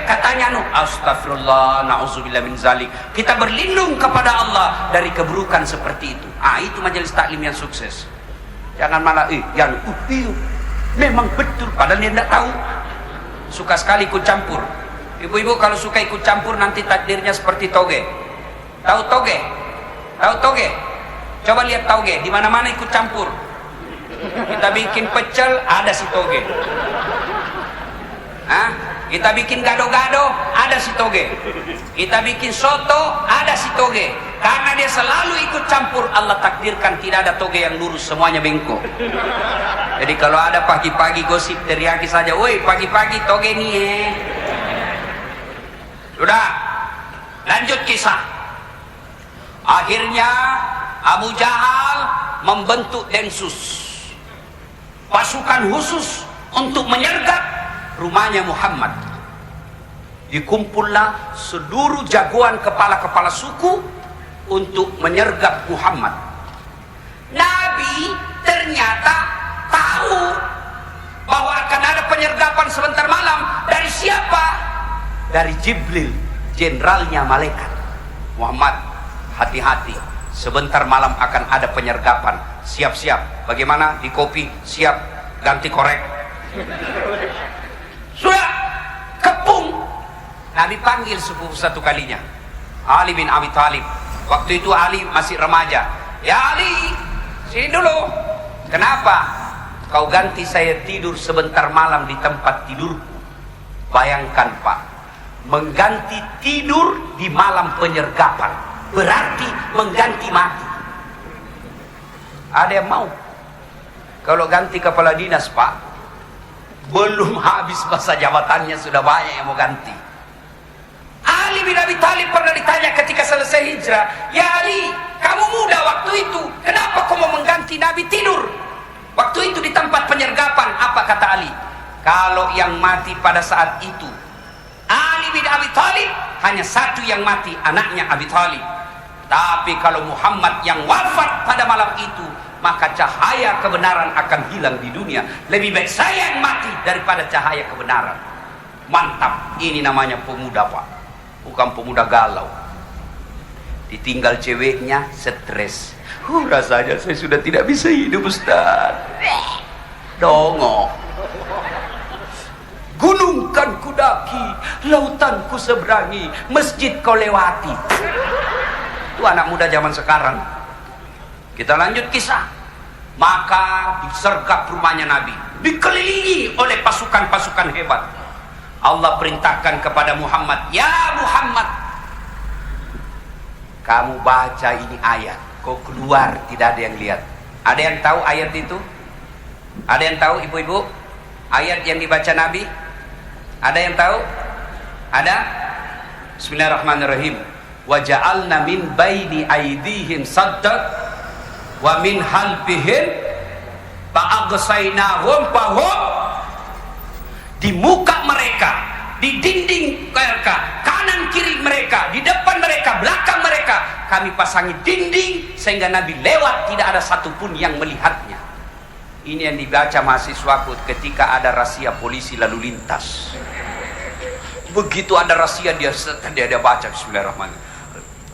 katanya astagfirullah, na'udzubillah min zalik. Kita berlindung kepada Allah dari keburukan seperti itu. Itu majelis taklim yang sukses. Jangan malah memang betul, padahal dia tidak tahu. Suka sekali ikut campur. Ibu-ibu kalau suka ikut campur, nanti takdirnya seperti toge. Tahu toge? Tahu toge? Coba lihat toge, di mana-mana ikut campur. Kita bikin pecel, ada si toge. Kita bikin gado-gado, ada si toge. Kita bikin soto, ada si toge. Karena dia selalu ikut campur, Allah takdirkan tidak ada toge yang lurus, semuanya bengkok. Jadi kalau ada pagi-pagi gosip, teriaki saja, woi pagi-pagi toge nih. Sudah, lanjut kisah. Akhirnya Abu Jahal membentuk Densus, pasukan khusus untuk menyergap rumahnya Muhammad. Dikumpullah seluruh jagoan kepala-kepala suku untuk menyergap Muhammad. Nabi ternyata tahu bahwa akan ada penyergapan sebentar malam. Dari siapa? Dari Jibril, jenderalnya malaikat. Muhammad, hati-hati, sebentar malam akan ada penyergapan. Siap-siap. Bagaimana? Di kopi, siap, ganti korek. Sudah kepung. Nabi panggil satu kalinya Ali bin Abi Thalib. Waktu itu Ali masih remaja. Ya Ali, sini dulu. Kenapa kau ganti saya tidur sebentar malam di tempat tidurku? Bayangkan Pak, mengganti tidur di malam penyergapan berarti mengganti mati. Ada yang mau? Kalau ganti kepala dinas Pak, belum habis masa jabatannya sudah banyak yang mau ganti. Ali bin Abi Thalib pernah ditanya ketika selesai hijrah, ya Ali, kamu muda waktu itu, kenapa kau mau mengganti Nabi tidur waktu itu di tempat penyergapan? Apa kata Ali? Kalau yang mati pada saat itu Ali bin Abi Thalib, hanya satu yang mati, anaknya Abi Thalib. Tapi kalau Muhammad yang wafat pada malam itu, maka cahaya kebenaran akan hilang di dunia. Lebih baik saya yang mati daripada cahaya kebenaran. Mantap, ini namanya pemuda Pak, bukan pemuda galau. Ditinggal ceweknya, stres. Rasanya saya sudah tidak bisa hidup Ustaz. Dongo. Gunung kan kudaki, lautan ku seberangi, masjid kau lewati. Itu anak muda zaman sekarang. Kita lanjut kisah. Maka disergap rumahnya Nabi, dikelilingi oleh pasukan-pasukan hebat. Allah perintahkan kepada Muhammad, ya Muhammad, kamu baca ini ayat. Kau keluar, tidak ada yang lihat. Ada yang tahu ayat itu? Ada yang tahu ibu-ibu? Ayat yang dibaca Nabi? Ada yang tahu? Ada? Bismillahirrahmanirrahim. Wa ja'alna min baini aydihim saddan wa min khalfihim fa'aghsaynahum fahum. Di muka mereka, di dinding mereka, kanan kiri mereka, di depan mereka, belakang mereka, kami pasangi dinding sehingga Nabi lewat tidak ada satupun yang melihatnya. Ini yang dibaca mahasiswaku ketika ada razia polisi lalu lintas. Begitu ada razia dia baca Bismillahirrahmanirrahim.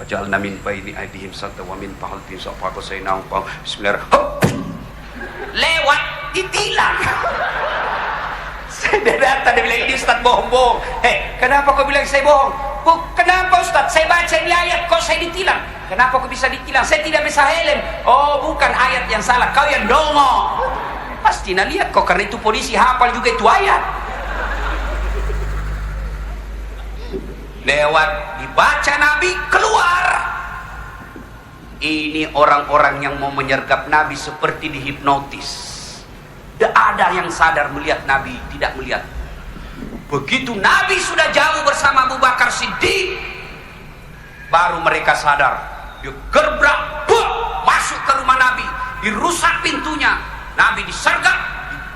Waja'alna min baini aydihim sadda wa min khalfihim fa'aghsaynahum fahum. Bismillahirrahmanirrahim. Lewat ditilang. Saya datang, dia bilang, ini Ustaz bohong-bohong. Kenapa kau bilang saya bohong? Kenapa Ustaz? Saya baca ini ayat, kok saya ditilang? Kenapa kau bisa ditilang? Saya tidak bisa helm. Oh, bukan ayat yang salah, kau yang dongo. Pasti nak lihat kok, karena itu polisi hafal juga itu ayat. Lewat, dibaca Nabi, keluar. Ini orang-orang yang mau menyergap Nabi seperti dihipnotis. Tidak ada yang sadar melihat Nabi, tidak melihat. Begitu Nabi sudah jauh bersama Abu Bakar Siddiq, Baru mereka sadar. Dia gerbrak, masuk ke rumah Nabi, dirusak pintunya. Nabi disergap,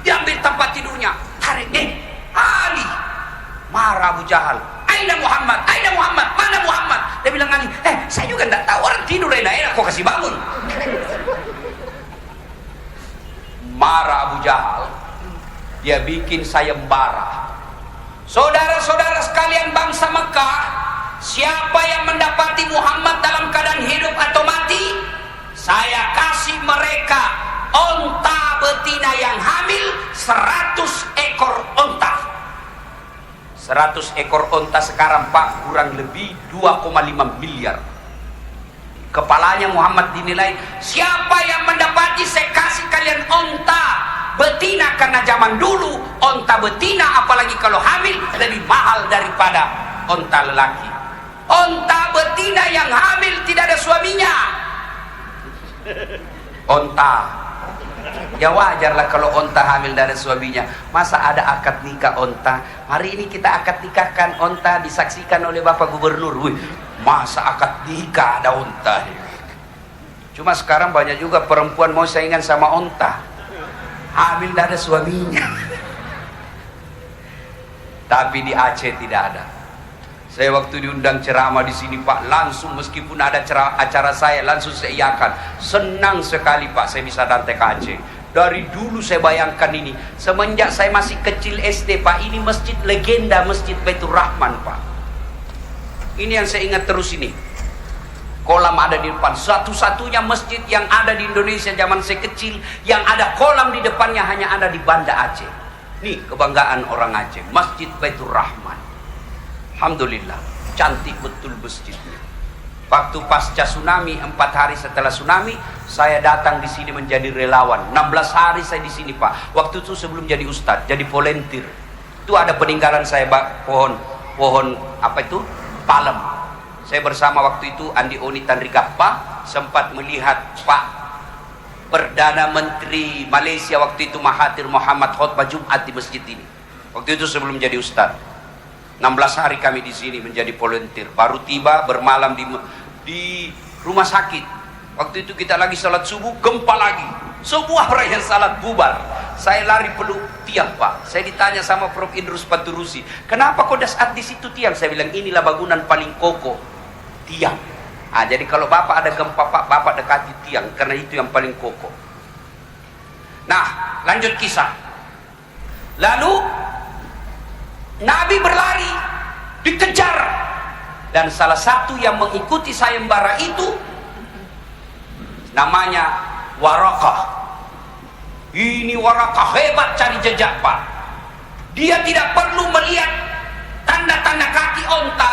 diambil tempat tidurnya, tarik. Ali. Marah Abu Jahal. Aina Muhammad, Aina Muhammad, mana Muhammad? Dia bilang Ali, saya juga tidak tahu, orang tidur enak-enak kok kasih bangun. Marah Abu Jahal, dia bikin sayembara. Saudara-saudara sekalian bangsa Mekah, siapa yang mendapati Muhammad dalam keadaan hidup atau mati, saya kasih mereka onta betina yang hamil 100 ekor onta. 100 ekor onta sekarang Pak kurang lebih 2,5 miliar. Kepalanya Muhammad dinilai, siapa yang mendapati saya kasih kalian onta betina, karena zaman dulu onta betina apalagi kalau hamil lebih mahal daripada onta lelaki. Onta betina yang hamil tidak ada suaminya. Onta, ya wajarlah kalau onta hamil dari suaminya. Masa ada akad nikah onta? Hari ini kita akad nikahkan onta, disaksikan oleh Bapak Gubernur. Wih, masa akad nikah ada onta? Cuma sekarang banyak juga perempuan mau saingan sama onta, hamil tidak ada suaminya. Tapi di Aceh tidak ada. Saya waktu diundang ceramah di sini Pak, langsung meskipun ada acara saya langsung saya iakan. Senang sekali Pak saya bisa datang ke Aceh. Dari dulu saya bayangkan ini, semenjak saya masih kecil SD Pak, ini masjid legenda, Masjid Baitur Rahman Pak. Ini yang saya ingat terus ini. Kolam ada di depan, satu-satunya masjid yang ada di Indonesia zaman saya kecil yang ada kolam di depannya hanya ada di Banda Aceh. Nih kebanggaan orang Aceh, Masjid Baitur Rahman. Alhamdulillah, cantik betul masjidnya. Waktu pasca tsunami, 4 hari setelah tsunami, saya datang di sini menjadi relawan. 16 hari saya di sini Pak. Waktu itu sebelum jadi ustadz, jadi volunteer. Itu ada peninggalan saya pohon apa itu? Palem. Saya bersama waktu itu Andi Oni Tanri Gappa sempat melihat Pak Perdana Menteri Malaysia waktu itu Mahathir Mohamad khutbah Jumat di masjid ini. Waktu itu sebelum jadi ustadz. 16 hari kami di sini menjadi volunteer. Baru tiba bermalam di rumah sakit. Waktu itu kita lagi salat subuh, gempa lagi. Semua orang yang salat bubar. Saya lari peluk tiang Pak. Saya ditanya sama Prof Idrus Paturusi, kenapa kau dasat di situ tiang? Saya bilang inilah bangunan paling kokoh, tiang. Jadi kalau Bapak ada gempa Pak, Bapak dekati tiang karena itu yang paling kokoh. Nah, lanjut kisah. Lalu Nabi berlari, dikejar, dan salah satu yang mengikuti sayembara itu namanya Warakah. Ini Warakah hebat cari jejak Pak. Dia tidak perlu melihat tanda-tanda kaki onta,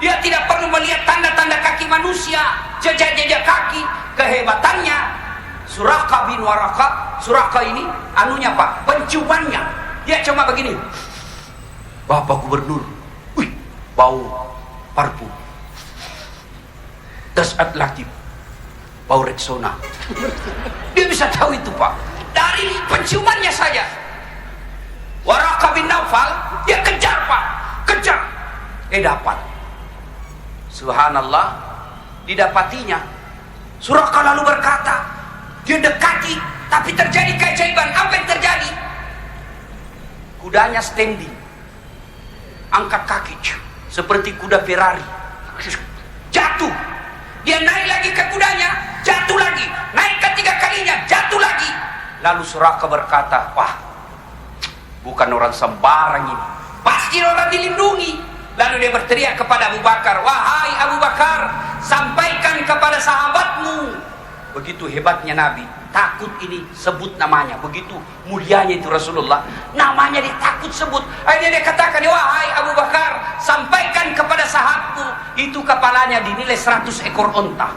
dia tidak perlu melihat tanda-tanda kaki manusia, jejak-jejak kaki. Kehebatannya Suraqah bin Warakah, Suraqah ini anunya Pak, penciumannya dia cuma begini. Bapak Gubernur, wih, bau parfum. Dasat Latif, bau Rexona. Dia bisa tahu itu Pak, dari penciumannya saja. Warakah bin Naufal, dia kejar Pak, kejar. Dapat. Subhanallah, didapatinya. Suraqah lalu berkata, dia dekati, tapi terjadi keajaiban. Apa yang terjadi? Kudanya standing, angkat kaki seperti kuda Ferrari, jatuh. Dia naik lagi ke kudanya, jatuh lagi, naik ketiga kalinya, jatuh lagi. Lalu Suraqah berkata, wah, bukan orang sembarang ini, pasti orang dilindungi. Lalu dia berteriak kepada Abu Bakar, wahai Abu Bakar, sampaikan kepada sahabatmu. Begitu hebatnya Nabi, takut ini sebut namanya. Begitu mulianya itu Rasulullah, namanya dia takut sebut. Akhirnya dia katakan, wahai Abu Bakar, sampaikan kepada sahabatmu, itu kepalanya dinilai 100 ekor onta.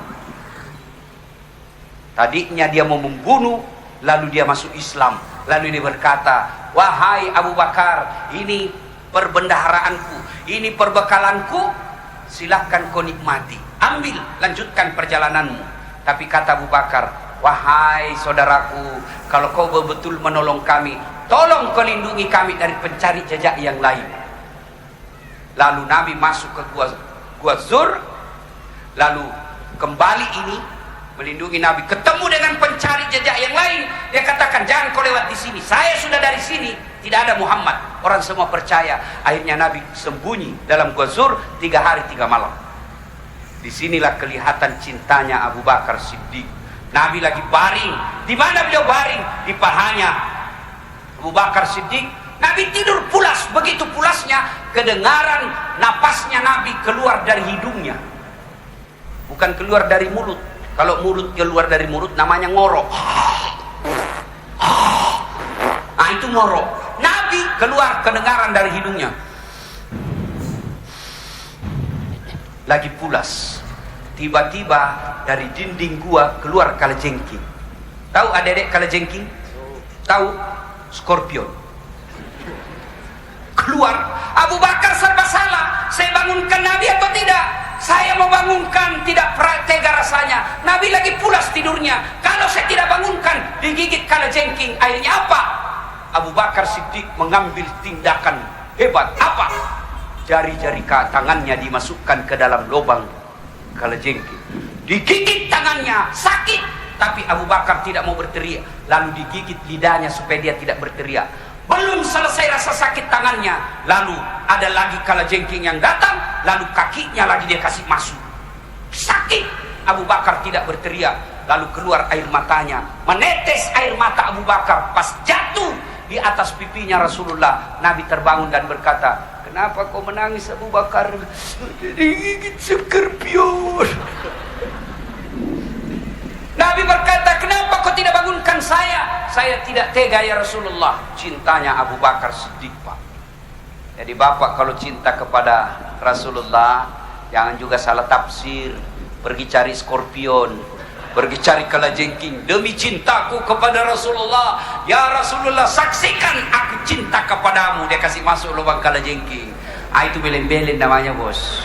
Tadinya dia mau membunuh, lalu dia masuk Islam. Lalu dia berkata, wahai Abu Bakar, ini perbendaharaanku, ini perbekalanku, silahkan kau nikmati, ambil, lanjutkan perjalananmu. Tapi kata Abu Bakar, wahai saudaraku, kalau kau betul menolong kami, tolong kau lindungi kami dari pencari jejak yang lain. Lalu Nabi masuk ke gua Zur. Lalu kembali ini melindungi Nabi, ketemu dengan pencari jejak yang lain, dia katakan jangan kau lewat di sini, saya sudah dari sini, tidak ada Muhammad. Orang semua percaya. Akhirnya Nabi sembunyi dalam Gua Zur 3 hari 3 malam. Disinilah kelihatan cintanya Abu Bakar Siddiq. Nabi lagi baring. Di mana beliau baring? Di pahanya Abu Bakar Siddiq. Nabi tidur pulas. Begitu pulasnya, kedengaran napasnya Nabi keluar dari hidungnya, bukan keluar dari mulut. Kalau mulut keluar dari mulut namanya ngorok. Nah itu ngorok. Nabi keluar kedengaran dari hidungnya. Lagi pulas. Tiba-tiba dari dinding gua keluar kalajengking. Tahu adik-adik kalajengking? Tahu? Scorpion. Keluar. Abu Bakar serba salah. Saya bangunkan Nabi atau tidak? Saya mau bangunkan, tidak tega rasanya. Nabi lagi pulas tidurnya. Kalau saya tidak bangunkan, digigit kalajengking. Akhirnya apa? Abu Bakar Siddiq mengambil tindakan hebat. Apa? Jari-jari tangannya dimasukkan ke dalam lubang kalajengking. Digigit tangannya, sakit. Tapi Abu Bakar tidak mau berteriak. Lalu digigit lidahnya supaya dia tidak berteriak. Belum selesai rasa sakit tangannya, lalu ada lagi kalajengking yang datang, lalu kakinya lagi dia kasih masuk. Sakit. Abu Bakar tidak berteriak, lalu keluar air matanya, menetes air mata Abu Bakar. Pas jatuh di atas pipinya Rasulullah, Nabi terbangun dan berkata, kenapa kau menangis Abu Bakar? Digigit scorpion. Nabi berkata, kenapa kau tidak bangunkan saya? Saya tidak tega ya Rasulullah. Cintanya Abu Bakar Siddiq, Pak. Jadi bapak kalau cinta kepada Rasulullah, jangan juga salah tafsir. Pergi cari scorpion, pergi cari kalajengking. Demi cintaku kepada Rasulullah, ya Rasulullah, saksikan aku cinta kepadamu. Dia kasih masuk lubang kalajengking. Itu belen-belen namanya, bos.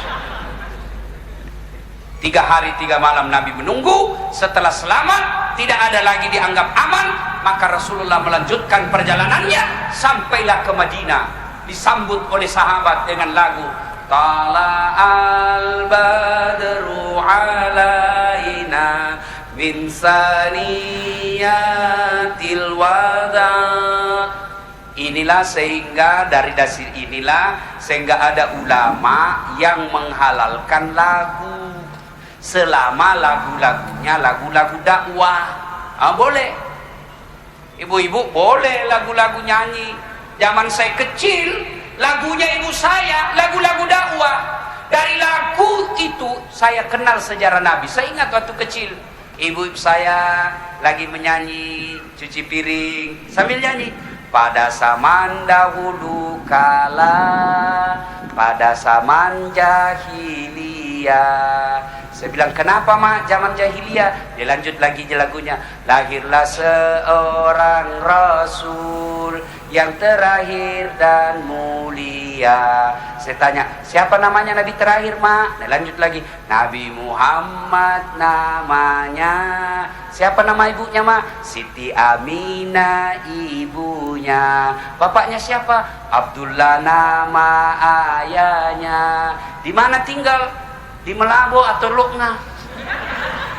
3 hari 3 malam Nabi menunggu. Setelah selamat, tidak ada lagi dianggap aman, maka Rasulullah melanjutkan perjalanannya sampailah ke Madinah. Disambut oleh sahabat dengan lagu Tala'al badru alaina min saniyatil wada. Inilah sehingga dari dasar inilah sehingga ada ulama yang menghalalkan lagu selama lagu-lagunya lagu-lagu dakwah. Boleh. Ibu-ibu boleh lagu-lagu nyanyi. Zaman saya kecil, lagunya ibu saya lagu-lagu dakwah. Dari lagu itu saya kenal sejarah Nabi. Saya ingat waktu kecil, ibu saya lagi menyanyi cuci piring sambil nyanyi. Pada zaman dahulu kala, pada zaman jahiliyah. Saya bilang, kenapa mak zaman jahiliyah? Dia lanjut lagi lagunya. Lahirlah seorang Rasul yang terakhir dan mulia. Saya tanya, siapa namanya Nabi terakhir mak? Dia lanjut lagi, Nabi Muhammad namanya. Siapa nama ibunya mak? Siti Aminah ibunya. Bapaknya siapa? Abdullah nama ayahnya. Di mana tinggal? Di Melabo atau Lukna?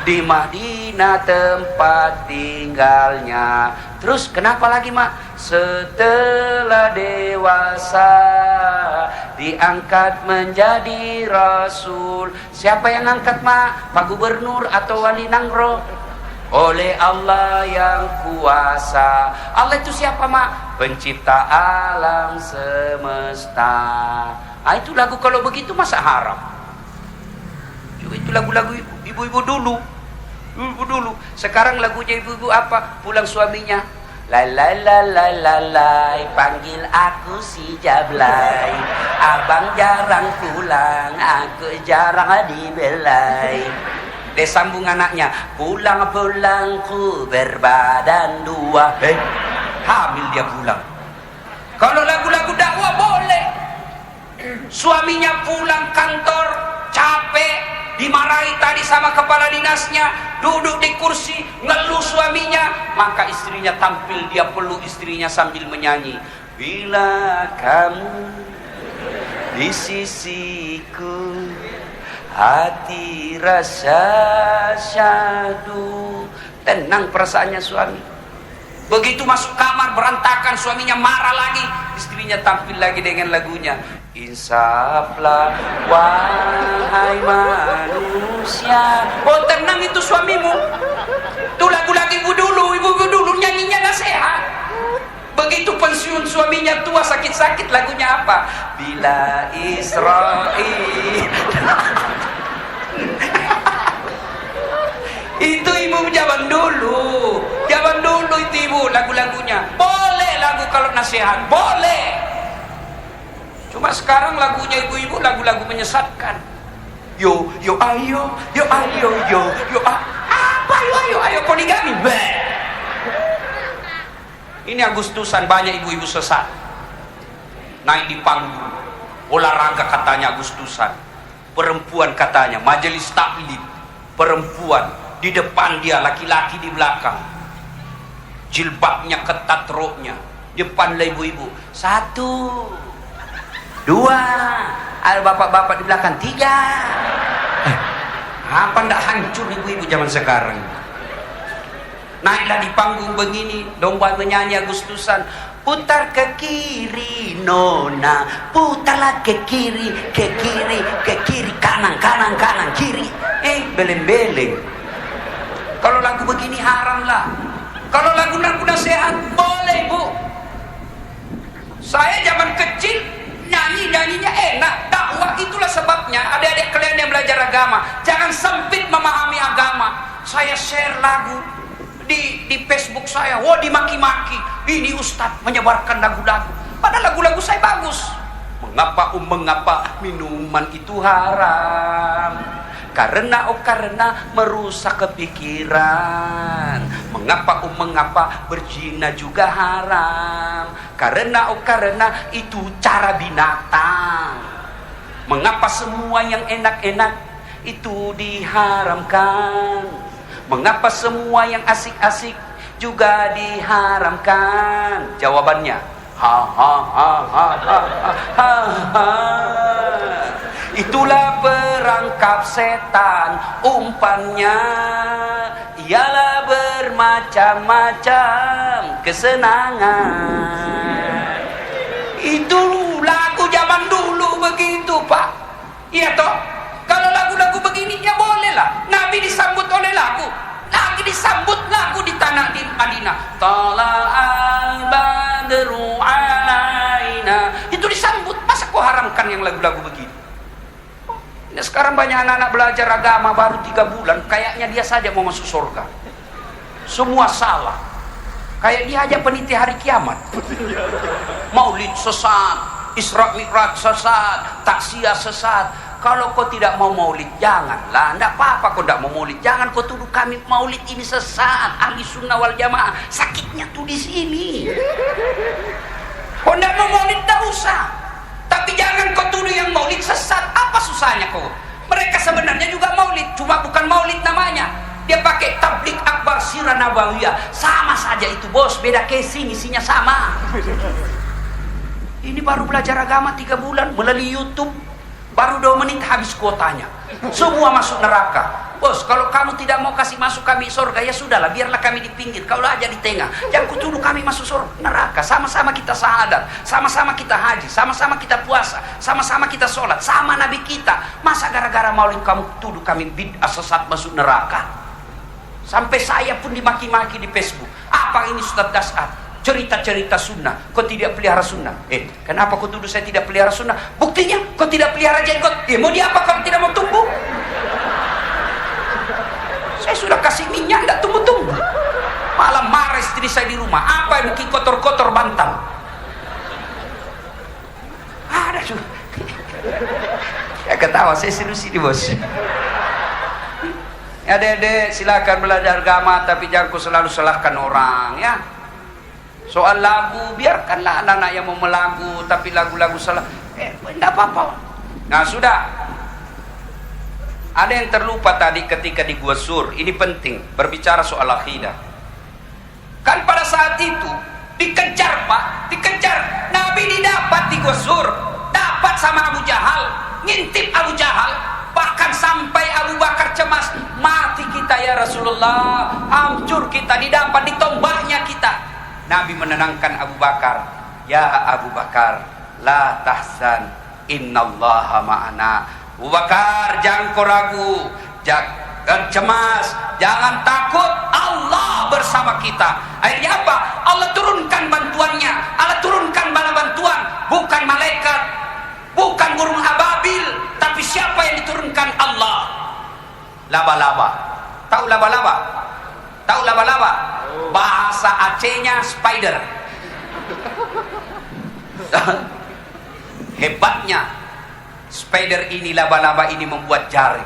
Di Madinah tempat tinggalnya. Terus kenapa lagi mak? Setelah dewasa diangkat menjadi Rasul. Siapa yang angkat mak? Pak Gubernur atau Wali Nangro? Oleh Allah yang kuasa. Allah itu siapa mak? Pencipta alam semesta. Itu lagu kalau begitu masa haram? Itu lagu-lagu ibu-ibu dulu. Sekarang lagunya ibu-ibu apa? Pulang suaminya, lai lai lai lai lai lai, panggil aku si Jablay. Abang jarang pulang, aku jarang dibelai. Dia sambung anaknya, pulang-pulang ku berbadan 2. Hamil dia pulang. Kalau lagu-lagu dakwah boleh. Suaminya pulang kantor capek, dimarahi tadi sama kepala dinasnya, duduk di kursi ngeluh suaminya, maka istrinya tampil, dia peluk istrinya sambil menyanyi, bila kamu di sisiku hati rasa syahdu. Tenang perasaannya suami. Begitu masuk kamar berantakan, suaminya marah lagi, istrinya tampil lagi dengan lagunya. Insaflah wahai manusia. Oh tenang itu suamimu. Itu lagu ibu dulu nyanyinya gak sehat. Begitu pensiun suaminya tua sakit-sakit, lagunya apa? Bila Israel. Itu ibu zaman dulu itu ibu lagu-lagunya. Boleh lagu kalau nasihat, boleh. Cuma sekarang lagunya ibu-ibu lagu-lagu menyesatkan. Yo ayo, apa ayo poligami. Ini Agustusan banyak ibu-ibu sesat. Naik di panggung, olahraga katanya Agustusan. Perempuan katanya, majelis taklim. Perempuan di depan dia, laki-laki di belakang. Jilbabnya ketat, roknya. Depan lah ibu-ibu. 1, 2, ada bapak-bapak di belakang. 3. Apa ndak hancur ibu-ibu zaman sekarang? Naiklah di panggung begini, domba menyanyi Agustusan. Putar ke kiri nona, putarlah ke kiri, kanan, kiri. Beleng-beleng. Kalau lagu begini haram lah. Kalau lagu nasihat boleh bu. Saya zaman kecil nyanyinya enak. Dakwah itulah sebabnya. Adik-adik kalian yang belajar agama, jangan sempit memahami agama. Saya share lagu di Facebook saya, dimaki-maki. Ini ustadz menyebarkan lagu-lagu. Padahal lagu-lagu saya bagus. Mengapa minuman itu haram? Karena merusak kepikiran. Mengapa berzina juga haram? Karena itu cara binatang. Mengapa semua yang enak-enak itu diharamkan? Mengapa semua yang asik-asik juga diharamkan? Jawabannya, itulah perangkap setan, umpannya ialah bermacam-macam kesenangan. Itu lagu zaman dulu begitu pak. Iya toh. Kalau lagu-lagu begini ya boleh lah. Nabi disambut oleh lagu. Lagi disambut lagu di tanah di Madinah. Tala'al badru alaina. Itu disambut. Masa kau haramkan yang lagu-lagu begini? Nah, sekarang banyak anak-anak belajar agama baru 3 bulan. Kayaknya dia saja mau masuk surga. Semua salah. Kayak dia aja penitia hari kiamat. Maulid sesat, Isra Mi'raj sesat, taksiyah sesat. Kalau kau tidak mau maulid, janganlah. Tidak apa-apa kau tidak mau maulid. Jangan kau tuduh kami maulid ini sesat. Ahli sunnah wal jamaah. Sakitnya tuh di sini. Kau tidak mau maulid, tidak usah. Tapi jangan kau tuduh yang maulid sesat. Apa susahnya kau? Mereka sebenarnya juga maulid. Cuma bukan maulid namanya. Dia pakai tablik akbar sirah nabawiyah. Sama saja itu bos. Beda casing, isinya sama. Ini baru belajar agama 3 bulan melalui YouTube. Baru 2 menit habis kuotanya. Semua masuk neraka. Bos, kalau kamu tidak mau kasih masuk kami surga, ya sudahlah, biarlah kami di pinggir. Kau aja di tengah. Jangan kutuduh kami masuk surga, neraka. Sama-sama kita syahadat, sama-sama kita haji, sama-sama kita puasa, sama-sama kita sholat, sama Nabi kita. Masa gara-gara maulid kamu tuduh kami bid'ah sesat masuk neraka? Sampai saya pun dimaki-maki di Facebook. Apa ini Ustaz Das'ad? Cerita-cerita sunnah, kau tidak pelihara sunnah. Kenapa kau tuduh saya tidak pelihara sunnah? Buktinya kau tidak pelihara jenggot. Mau diapa kalau tidak mau tumbuh? Saya sudah kasih minyak, tidak tumbuh-tumbuh. Malah marah istri saya di rumah. Apa yang bikin kotor-kotor bantal? Ada juga. Ya ketawa, saya serius ini bos. Ya dede, silakan belajar agama, tapi jangan kau selalu salahkan orang ya. Soal lagu, biarkanlah anak-anak yang mau melagu, tapi lagu-lagu salah, tidak apa-apa. Nah sudah, ada yang terlupa tadi ketika di Gua Sur. Ini penting, berbicara soal akidah. Kan pada saat itu dikejar pak, dikejar. Nabi didapat di Gua Sur, dapat sama Abu Jahal, ngintip Abu Jahal, bahkan sama Rasulullah, hancur kita, didapat ditombaknya kita. Nabi menenangkan Abu Bakar. Ya Abu Bakar, la tahzan, innallaha ma'ana. Abu Bakar, jangan kau ragu, jangan cemas, jangan takut, Allah bersama kita. Akhirnya apa? Allah turunkan bantuannya, Allah turunkan bala bantuan, bukan malaikat, bukan burung ababil, tapi siapa yang diturunkan? Allah. Laba-laba. Tahu laba-laba? Tahu laba-laba? Bahasa Acehnya spider. Hebatnya spider ini, laba-laba ini membuat jaring.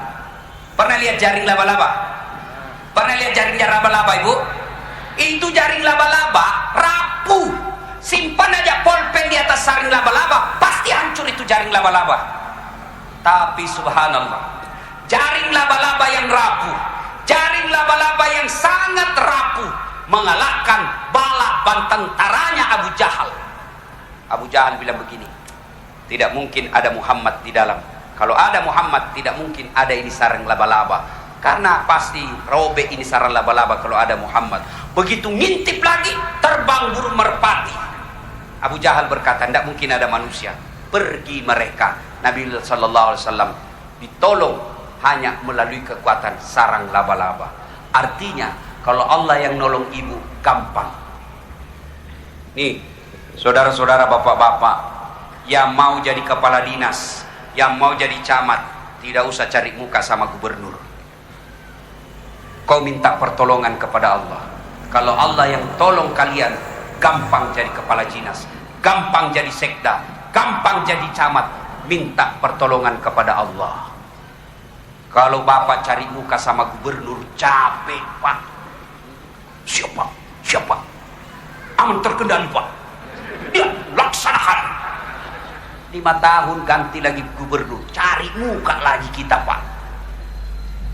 Pernah lihat jaring laba-laba? Pernah lihat jaringnya laba-laba, Ibu? Itu jaring laba-laba rapuh. Simpan aja pulpen di atas jaring laba-laba, pasti hancur itu jaring laba-laba. Tapi subhanallah, jaring laba-laba yang rapuh, jaring laba-laba yang sangat rapuh, mengalahkan bala tentaranya Abu Jahal. Abu Jahal bilang begini, tidak mungkin ada Muhammad di dalam. Kalau ada Muhammad, tidak mungkin ada ini sarang laba-laba, karena pasti robek ini sarang laba-laba kalau ada Muhammad. Begitu ngintip lagi, terbang burung merpati. Abu Jahal berkata, tidak mungkin ada manusia. Pergi mereka. Nabi sallallahu alaihi wasallam ditolong hanya melalui kekuatan sarang laba-laba. Artinya kalau Allah yang nolong ibu, gampang. Nih saudara-saudara, bapak-bapak yang mau jadi kepala dinas, yang mau jadi camat, tidak usah cari muka sama gubernur. Kau minta pertolongan kepada Allah. Kalau Allah yang tolong kalian, gampang jadi kepala dinas, gampang jadi sekda, gampang jadi camat. Minta pertolongan kepada Allah. Kalau bapak cari muka sama gubernur, capek pak. Siapa aman terkendali pak, dia laksanakan. 5 tahun ganti lagi gubernur, cari muka lagi kita pak.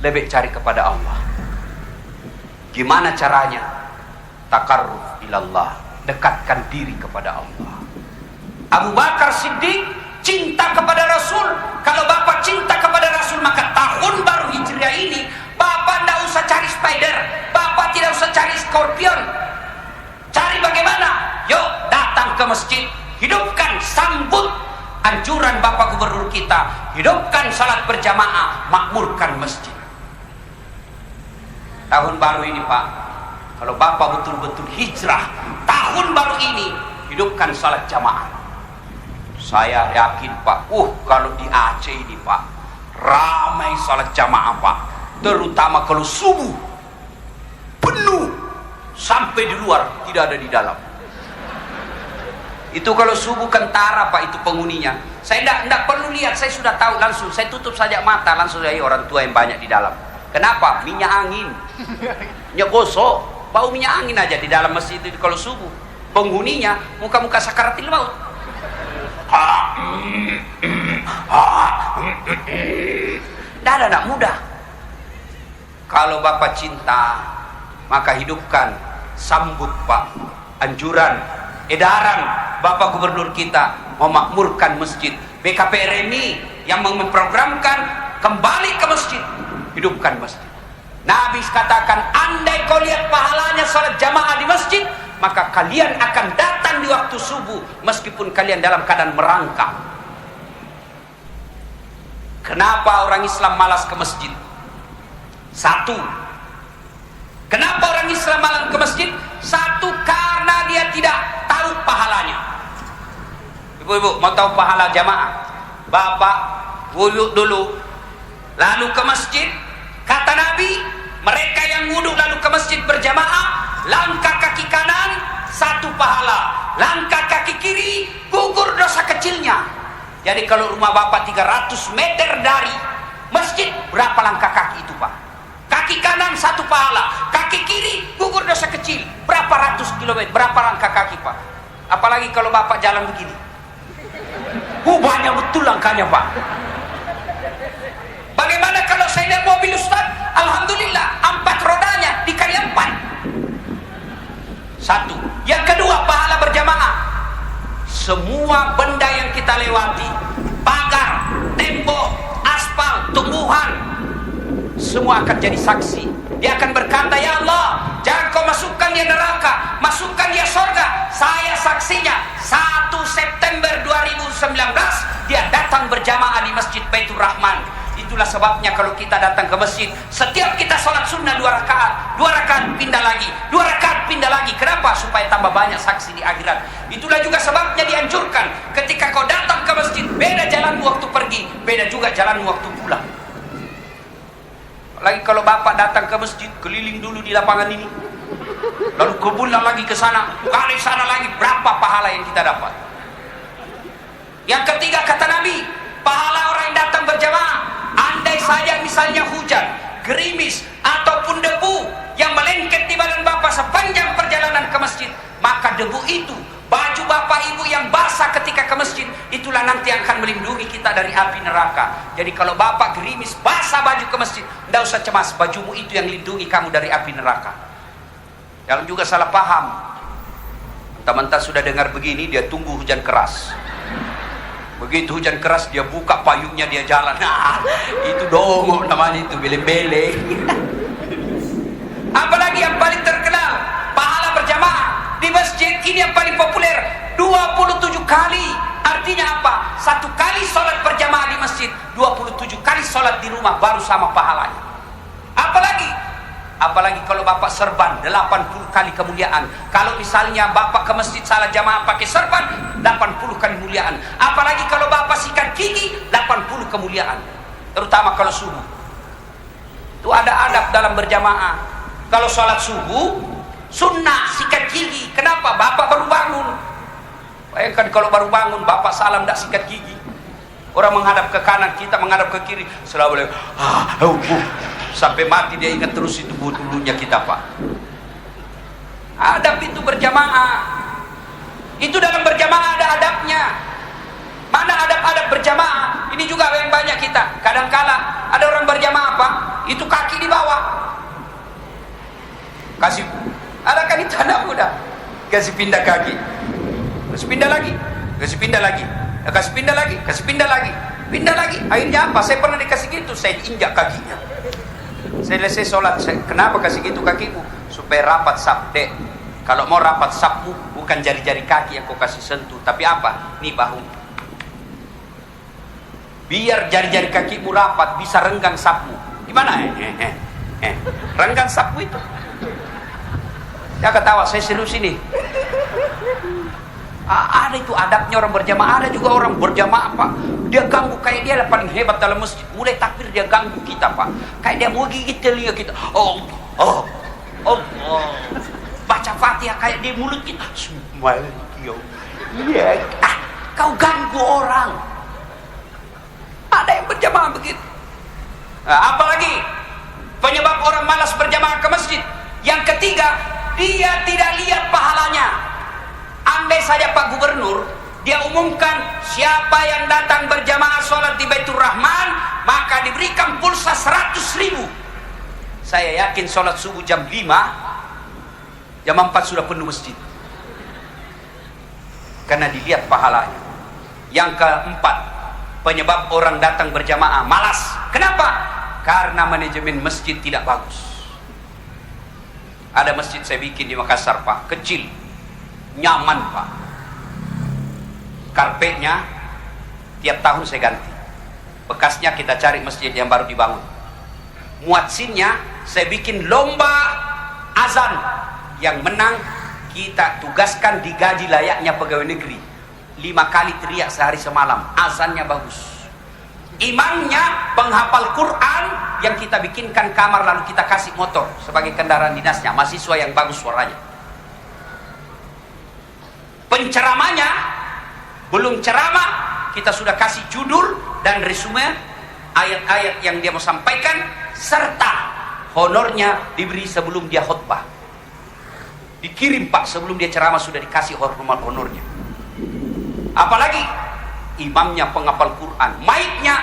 Lebih cari kepada Allah. Gimana caranya? Takarruf ilallah, dekatkan diri kepada Allah. Abu Bakar Siddiq cinta kepada Rasul. Kalau bapak cinta kepada Rasul, maka tahun baru Hijriah ini bapak tidak usah cari spider, bapak tidak usah cari scorpion. Cari bagaimana? Yuk datang ke masjid, hidupkan, sambut anjuran bapak gubernur kita, hidupkan salat berjamaah, makmurkan masjid. Tahun baru ini pak, kalau bapak betul-betul hijrah, tahun baru ini hidupkan salat jamaah. Saya yakin pak, kalau di Aceh ini pak, ramai salat jamaah pak, terutama kalau subuh, penuh sampai di luar, tidak ada di dalam. Itu kalau subuh kentara pak, itu penghuninya. Saya tidak perlu lihat, saya sudah tahu langsung. Saya tutup saja mata, langsung dari orang tua yang banyak di dalam. Kenapa? Minyak angin, minyak gosok, bau minyak angin aja di dalam masjid itu kalau subuh. Penghuninya muka-muka sakaratil maut. Tidak mudah. Kalau bapak cinta, maka hidupkan, sambut pak anjuran, edaran bapak gubernur kita memakmurkan masjid. BKPR ini yang memprogramkan kembali ke masjid, hidupkan masjid. Nabi katakan, andai kau lihat pahalanya salat jamaah di masjid, maka kalian akan datang di waktu subuh meskipun kalian dalam keadaan merangkak. Kenapa orang Islam malas ke masjid? Satu, kenapa orang Islam malas ke masjid? Satu, karena dia tidak tahu pahalanya. Ibu-ibu mau tahu pahala jamaah? Bapak wudhu dulu, lalu ke masjid. Kata Nabi, mereka yang wudhu lalu ke masjid berjamaah, langkah kaki kanan 1 pahala, langkah kaki kiri gugur dosa kecilnya. Jadi kalau rumah bapak 300 meter dari masjid, berapa langkah kaki itu pak? Kaki kanan 1 pahala, kaki kiri gugur dosa kecil. Berapa ratus kilometer, berapa langkah kaki pak? Apalagi kalau bapak jalan begini, banyak betul langkahnya pak. Bagaimana kalau saya naik mobil Ustaz? Alhamdulillah 4 rodanya dikali 4. 1. Yang kedua, pahala berjamaah. Semua benda yang kita lewati, pagar, tembok, aspal, tumbuhan, semua akan jadi saksi Dia akan berkata, ya Allah, jangan kau masukkan dia neraka, masukkan dia surga. Saya saksinya, 1 September 2019 dia datang berjamaah di Masjid Baitur Rahman. Itulah sebabnya kalau kita datang ke masjid, setiap kita sholat sunnah 2 rakaat, 2 rakaat pindah lagi, 2 rakaat pindah lagi. Kenapa? Supaya tambah banyak saksi di akhirat. Itulah juga sebabnya dianjurkan ketika kau datang ke masjid, beda jalanmu waktu pergi, beda juga jalanmu waktu pulang. Lagi kalau bapak datang ke masjid, keliling dulu di lapangan ini, lalu kebulan lagi ke sana, kali sana lagi, berapa pahala yang kita dapat? Yang ketiga kata Nabi, pahala orang yang datang berjamaah, andai saja misalnya hujan, gerimis, ataupun debu yang melengket di badan bapak sepanjang perjalanan ke masjid, maka debu itu, baju bapak ibu yang basah ketika ke masjid, itulah nanti yang akan melindungi kita dari api neraka. Jadi kalau bapak gerimis, basah baju ke masjid, tidak usah cemas, bajumu itu yang lindungi kamu dari api neraka. Jangan juga salah paham, mentah-mentah sudah dengar begini, dia tunggu hujan keras. Begitu hujan keras dia buka payungnya, dia jalan. Nah, itu dongok namanya, itu beleng-beleng. Apalagi yang paling terkenal, pahala berjamaah di masjid ini yang paling populer, 27 kali. Artinya apa? 1 kali sholat berjamaah di masjid, 27 kali sholat di rumah baru sama pahalanya. Apalagi kalau bapak serban, 80 kali kemuliaan. Kalau misalnya bapak ke masjid salah jamaah pakai serban, 80 kali kemuliaan. Apalagi kalau bapak sikat gigi, 80 kemuliaan. Terutama kalau subuh. Itu ada adab dalam berjamaah. Kalau sholat subuh, sunnah sikat gigi. Kenapa? Bapak baru bangun. Bayangkan kalau baru bangun, bapak salam tidak sikat gigi. Orang menghadap ke kanan, kita menghadap ke kiri. Assalamualaikum. Sampai mati dia ingat terus itu bulunya kita, Pak. Adab itu berjamaah. Itu dalam berjamaah ada adabnya. Mana adab-adab berjamaah? Ini juga yang banyak kita. Kadang-kala ada orang berjamaah, Pak, itu kaki di bawah. Kasih, ada kan itu anak muda. Kasih pindah kaki. Kasih pindah lagi. Kasih pindah lagi. Kasih pindah lagi. Kasih pindah lagi. Pindah lagi. Akhirnya apa? Saya pernah dikasih gitu, saya injak kakinya. Saya selesai sholat, kenapa kasih gitu kakiku? Supaya rapat sap, Dek. Kalau mau rapat sapmu, bukan jari-jari kaki yang kau kasih sentuh, tapi apa? Nih bahu. Biar jari-jari kakimu rapat, bisa renggang sapmu. Gimana? Renggang sapmu itu. Ya ketawa, saya serius ini. Ada itu adabnya orang berjamaah. Ada juga orang berjamaah, Pak, dia ganggu, kayak dia paling hebat dalam masjid. Mulai takbir dia ganggu kita, Pak, kayak dia mau gigit telinga kita. Oh, baca Fatihah kayak di mulut kita. Iya, kau ganggu orang. Ada yang berjamaah begitu. Apalagi penyebab orang malas berjamaah ke masjid. Yang ketiga, dia tidak lihat pahalanya. Andai saja Pak Gubernur dia umumkan siapa yang datang berjamaah sholat di Baitur Rahman maka diberikan pulsa 100.000. Saya yakin sholat subuh jam 5, jam 4 sudah penuh masjid, karena dilihat pahalanya. Yang keempat, penyebab orang datang berjamaah malas. Kenapa? Karena manajemen masjid tidak bagus. Ada masjid saya bikin di Makassar, Pak, kecil, nyaman, Pak. Karpetnya tiap tahun saya ganti. Bekasnya kita cari masjid yang baru dibangun. Muadzinnya saya bikin lomba azan. Yang menang kita tugaskan digaji layaknya pegawai negeri. 5 kali teriak sehari semalam. Azannya bagus. Imamnya penghafal Quran yang kita bikinkan kamar lalu kita kasih motor sebagai kendaraan dinasnya. Mahasiswa yang bagus suaranya. Penceramanya belum ceramah kita sudah kasih judul dan resume ayat-ayat yang dia mau sampaikan, serta honornya diberi sebelum dia khutbah. Dikirim, Pak, sebelum dia ceramah sudah dikasih honornya. Apalagi imamnya penghafal Quran, mic-nya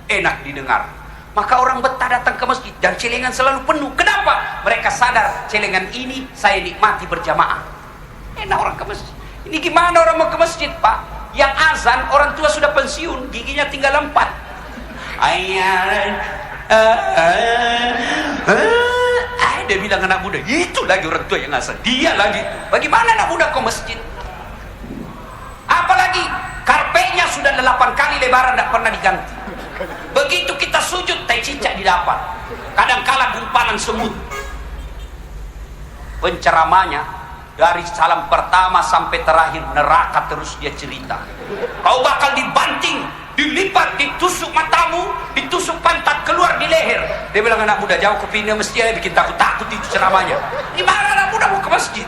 enak didengar. Maka orang betah datang ke masjid dan celengan selalu penuh. Kenapa? Mereka sadar celengan ini saya nikmati berjamaah. Enak orang ke masjid. Ini gimana orang mau ke masjid, Pak? Yang azan orang tua sudah pensiun, giginya tinggal 4. Dia bilang anak muda, itu lagi orang tua yang asal. Dia lagi, bagaimana anak muda kau masjid? Apalagi karpetnya sudah 8 kali lebaran tidak pernah diganti. Begitu kita sujud, tai cicak didapat. Kadang-kala gumpalan semut. Penceramanya dari salam pertama sampai terakhir neraka terus dia cerita. Kau bakal dibanting, dilipat, ditusuk matamu, ditusuk pantat, keluar di leher. Dia bilang anak muda jauh ke pindah masjid, bikin takut-takut itu ceramahnya. Gimana anak muda mau ke masjid?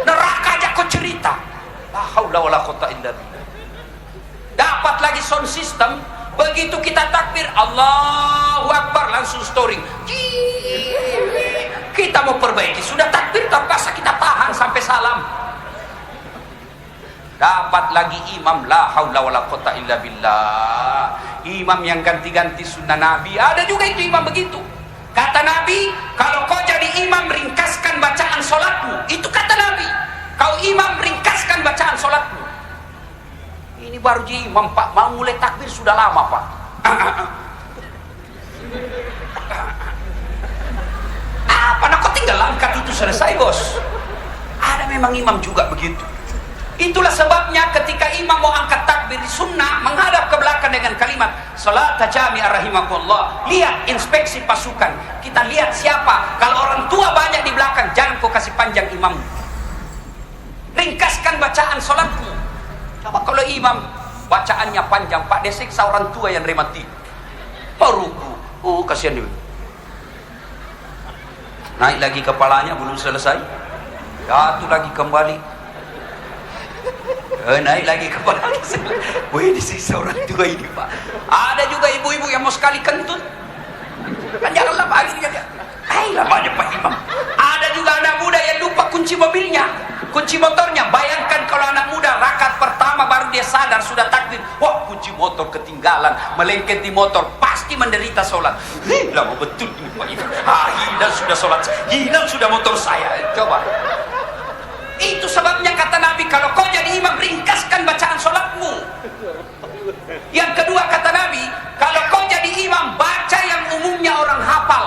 Neraka aja kau cerita. La haula wala quwwata illa billah. Dapat lagi sound system. Begitu kita takbir Allahu Akbar langsung story. Kita mau perbaiki, sudah takbir terpaksa kita tahan sampai salam. Dapat lagi imam, la haula wala quwwata illa billah. Imam yang ganti-ganti sunnah Nabi. Ada juga itu imam begitu. Kata Nabi, kalau kau jadi imam ringkaskan bacaan solatmu. Itu kata Nabi. Kau imam ringkaskan bacaan solatmu. Ini baru jadi imam Pak, mau mulai takbir sudah lama Pak. Apa nak kau tinggal angkat itu selesai bos. Ada memang imam juga begitu. Itulah sebabnya ketika imam mau angkat takbir sunnah menghadap ke belakang dengan kalimat salat jami'ah rahimakumullah. Lihat inspeksi pasukan. Kita lihat siapa. Kalau orang tua banyak di belakang, jangan kau kasih panjang imam. Ringkaskan bacaan salatmu. Coba kalau imam bacaannya panjang, Pak disiksa orang tua yang remati. Meruku. Kasihan dia. Naik lagi kepalanya belum selesai. Jatuh lagi kembali. Naik lagi kepalanya. Wih, disiksa orang tua ini, Pak. Ada juga ibu-ibu yang mau sekali kentut. Kan janganlah pagi dia. Lamanya Pak Imam. Ada juga anak muda yang lupa kunci mobilnya, kunci motornya. Bayangkan kalau anak muda rakaat pertama baru dia sadar sudah takbir, wah kunci motor ketinggalan, melengket di motor, pasti menderita sholat. Lama betul ini Pak Imam. Hilang sudah sholat, hilang sudah motor saya. Coba. Itu sebabnya kata Nabi, kalau kau jadi imam ringkaskan bacaan sholatmu. Yang kedua kata Nabi, kalau kau jadi imam baca yang umumnya orang hafal.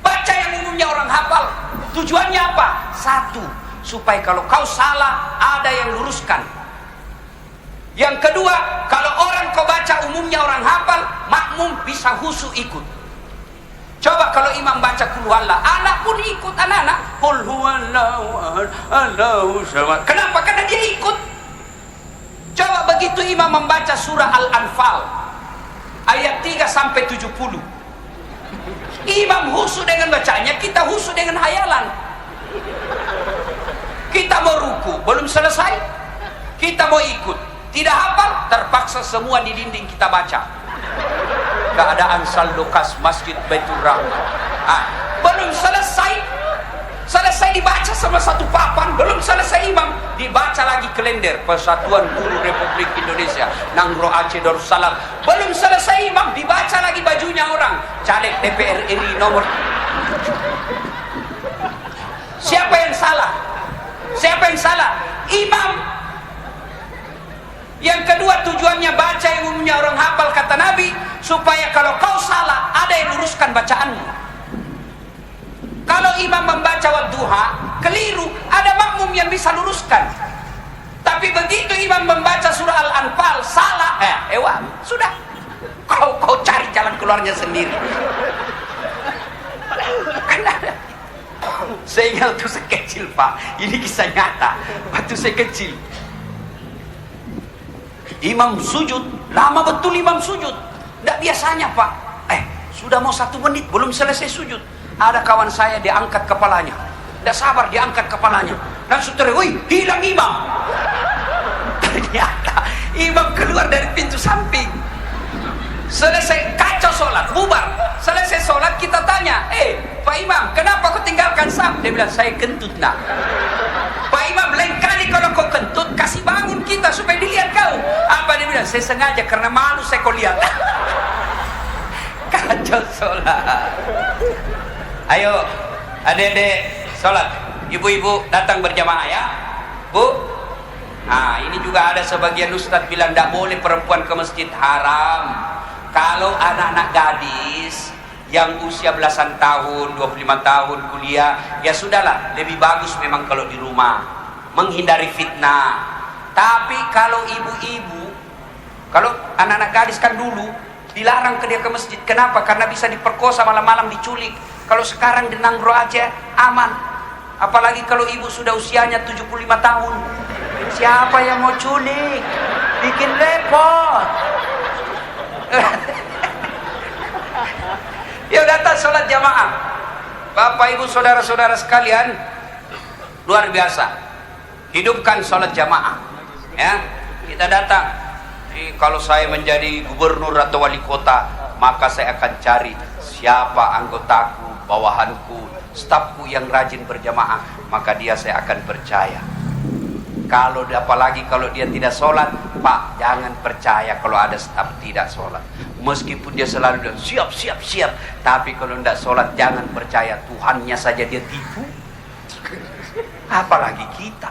Baca yang umumnya orang hafal. Tujuannya apa? Satu, supaya kalau kau salah ada yang luruskan. Yang kedua, kalau orang kau baca umumnya orang hafal, makmum bisa khusyuk ikut. Coba kalau imam baca qul huwallah, anak pun ikut, anak-anak qul huwallahu ahad Allahu samad. Kenapa? Karena dia ikut. Coba begitu imam membaca surah Al-Anfal ayat 3 sampai 70. Imam khusyuk dengan bacanya, kita khusyuk dengan hayalan. Kita mau ruku, belum selesai, kita mau ikut, tidak hafal, terpaksa semua di dinding kita baca. Keadaan saldo kas Masjid Baitur Rahman. Belum selesai dibaca sama satu papan, belum selesai imam, dibaca lagi kalender Persatuan Guru Republik Indonesia Nangro Aceh Darussalam. Belum selesai imam, dibaca lagi bajunya orang, caleg DPR RI nomor. Siapa yang salah? Siapa yang salah? Imam. Yang kedua, tujuannya baca yang umumnya orang hafal kata Nabi, supaya kalau kau salah ada yang luruskan bacaanmu. Kalau imam membaca wadduha keliru, ada makmum yang bisa luruskan. Tapi begitu imam membaca surah Al-Anfal salah, sudah, kau cari jalan keluarnya sendiri. Saya ingat waktu saya kecil Pak, ini kisah nyata. Waktu saya kecil, imam sujud, lama betul imam sujud. Tidak biasanya Pak. Sudah mau 1 menit belum selesai sujud, ada kawan saya diangkat kepalanya. Tidak sabar diangkat kepalanya. Langsung wih, hilang imam. Ternyata imam keluar dari pintu samping. Selesai kacau sholat, bubar. Selesai sholat kita tanya, Pak Imam, kenapa kau tinggalkan saf? Dia bilang, saya kentut nak. Pak Imam, lain kali kalau kau kentut, kasih bangun kita supaya dilihat kau. Apa dia bilang? Saya sengaja karena malu saya kau lihat. Kacau sholat. Ayo, adik-adik sholat. Ibu-ibu datang berjamaah ya, Bu. Ini juga ada sebagian ustadz bilang tidak boleh perempuan ke masjid, haram. Kalau anak-anak gadis yang usia belasan tahun, 25 tahun kuliah, ya sudahlah, lebih bagus memang kalau di rumah, menghindari fitnah. Tapi kalau ibu-ibu, kalau anak-anak gadis kan dulu dilarang dia ke masjid. Kenapa? Karena bisa diperkosa malam-malam, diculik. Kalau sekarang di Nanggro aja aman. Apalagi kalau ibu sudah usianya 75 tahun. Siapa yang mau culik? Bikin repot. Ya datang sholat jamaah. Bapak ibu saudara-saudara sekalian, luar biasa. Hidupkan sholat jamaah. Ya, kita datang. Kalau saya menjadi gubernur atau wali kota, maka saya akan cari siapa anggotaku, bawahanku, stafku yang rajin berjamaah, maka dia saya akan percaya. Kalau apalagi kalau dia tidak sholat, Pak, jangan percaya kalau ada staf tidak sholat. Meskipun dia selalu bilang siap, tapi kalau tidak sholat jangan percaya. Tuhannya saja dia tipu, apalagi kita.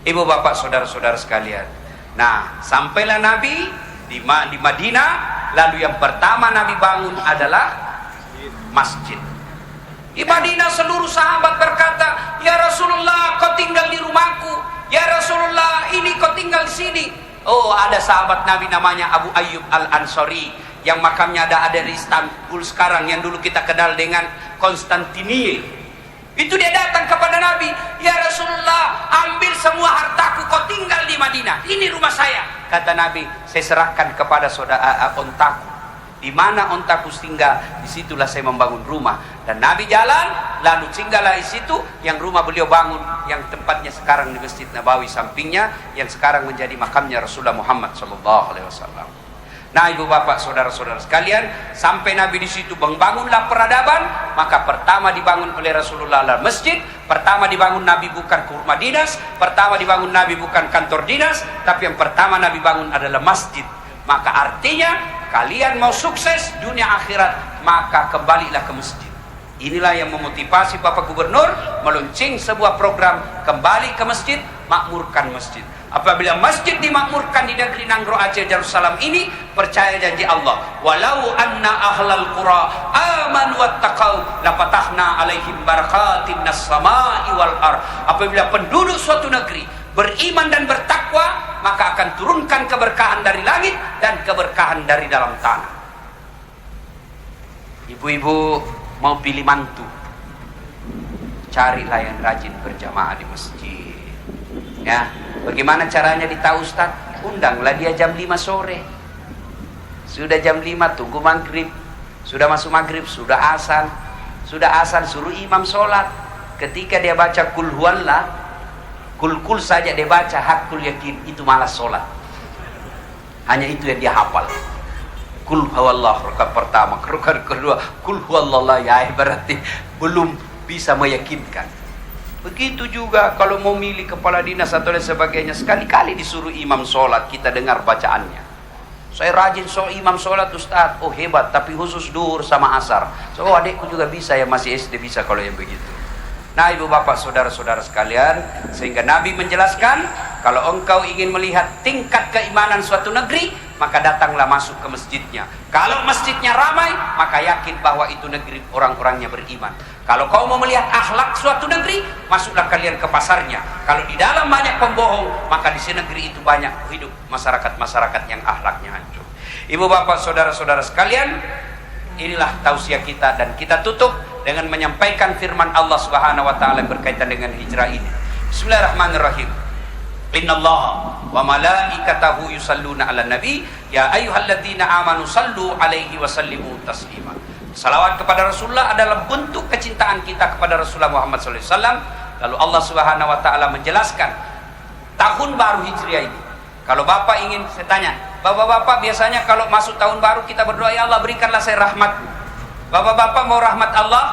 Ibu bapak saudara-saudara sekalian, nah sampailah Nabi di Madinah. Lalu yang pertama Nabi bangun adalah masjid. Di Madinah seluruh sahabat berkata, ya Rasulullah, kau tinggal di rumahku. Ya Rasulullah, ini kau tinggal di sini. Oh, ada sahabat Nabi namanya Abu Ayyub Al-Ansari yang makamnya ada di Istanbul sekarang, yang dulu kita kenal dengan Konstantinie. Itu dia datang kepada Nabi, ya Rasulullah, ambil semua hartaku, kau tinggal di Madinah. Ini rumah saya. Kata Nabi, saya serahkan kepada saudara ontaku. Di mana ontaku singgah, disitulah saya membangun rumah. Dan Nabi jalan, lalu singgahlah di situ yang rumah beliau bangun, yang tempatnya sekarang di Masjid Nabawi sampingnya, yang sekarang menjadi makamnya Rasulullah Muhammad SAW. Nah, ibu bapak saudara-saudara sekalian, sampai Nabi di situ membangunlah peradaban. Maka pertama dibangun oleh Rasulullah adalah masjid. Pertama dibangun Nabi bukan rumah dinas, pertama dibangun Nabi bukan kantor dinas, tapi yang pertama Nabi bangun adalah masjid. Maka artinya kalian mau sukses dunia akhirat, maka kembalilah ke masjid. Inilah yang memotivasi Bapak Gubernur meluncing sebuah program kembali ke masjid, makmurkan masjid. Apabila masjid dimakmurkan di negeri Nanggro Aceh Darussalam ini, percaya janji Allah, walau anna ahlal qura amanu wattaqau lafatahna alaihim barakatin nas samai wal ard. Apabila penduduk suatu negeri beriman dan bertakwa, maka akan turunkan keberkahan dari langit dan keberkahan dari dalam tanah. Ibu-ibu mau pilih mantu, carilah yang rajin berjamaah di masjid. Ya, bagaimana caranya ditahu Ustaz? Undanglah dia jam 5 sore. Sudah jam 5 tunggu maghrib. Sudah masuk maghrib, sudah azan. Sudah azan suruh imam sholat. Ketika dia baca kul huwallah, kul saja dia baca, hakul yakin, itu malas sholat. Hanya itu yang dia hafal. Kul huwallah rakaat pertama, rakaat kedua kul huwallah, ya berarti belum bisa meyakinkan. Begitu juga kalau mau milih kepala dinas atau lain sebagainya, sekali-kali disuruh imam sholat, kita dengar bacaannya. Saya rajin imam sholat Ustaz, oh hebat, tapi khusus duhur sama asar. So adikku juga bisa, yang masih SD bisa kalau yang begitu. Nah ibu bapak saudara-saudara sekalian, sehingga Nabi menjelaskan, kalau engkau ingin melihat tingkat keimanan suatu negeri, maka datanglah masuk ke masjidnya. Kalau masjidnya ramai, maka yakin bahwa itu negeri orang-orangnya beriman. Kalau kau mau melihat akhlak suatu negeri, masuklah kalian ke pasarnya. Kalau di dalam banyak pembohong, maka di negeri itu banyak hidup masyarakat-masyarakat yang akhlaknya hancur. Ibu bapak saudara-saudara sekalian, inilah tausiah kita, dan kita tutup dengan menyampaikan firman Allah Subhanahu wa taala berkaitan dengan hijrah ini. Bismillahirrahmanirrahim. Innallaha wa malaikatahu yusalluna 'alan nabi ya ayyuhalladzina amanu sallu 'alaihi wa sallimu taslima. Salawat kepada Rasulullah adalah bentuk kecintaan kita kepada Rasulullah Muhammad SAW. Lalu Allah Subhanahu wa taala menjelaskan tahun baru Hijriah ini. Kalau Bapak ingin, saya tanya, Bapak-bapak biasanya kalau masuk tahun baru kita berdoa, ya Allah berikanlah saya rahmat. Bapak-bapak mau rahmat Allah?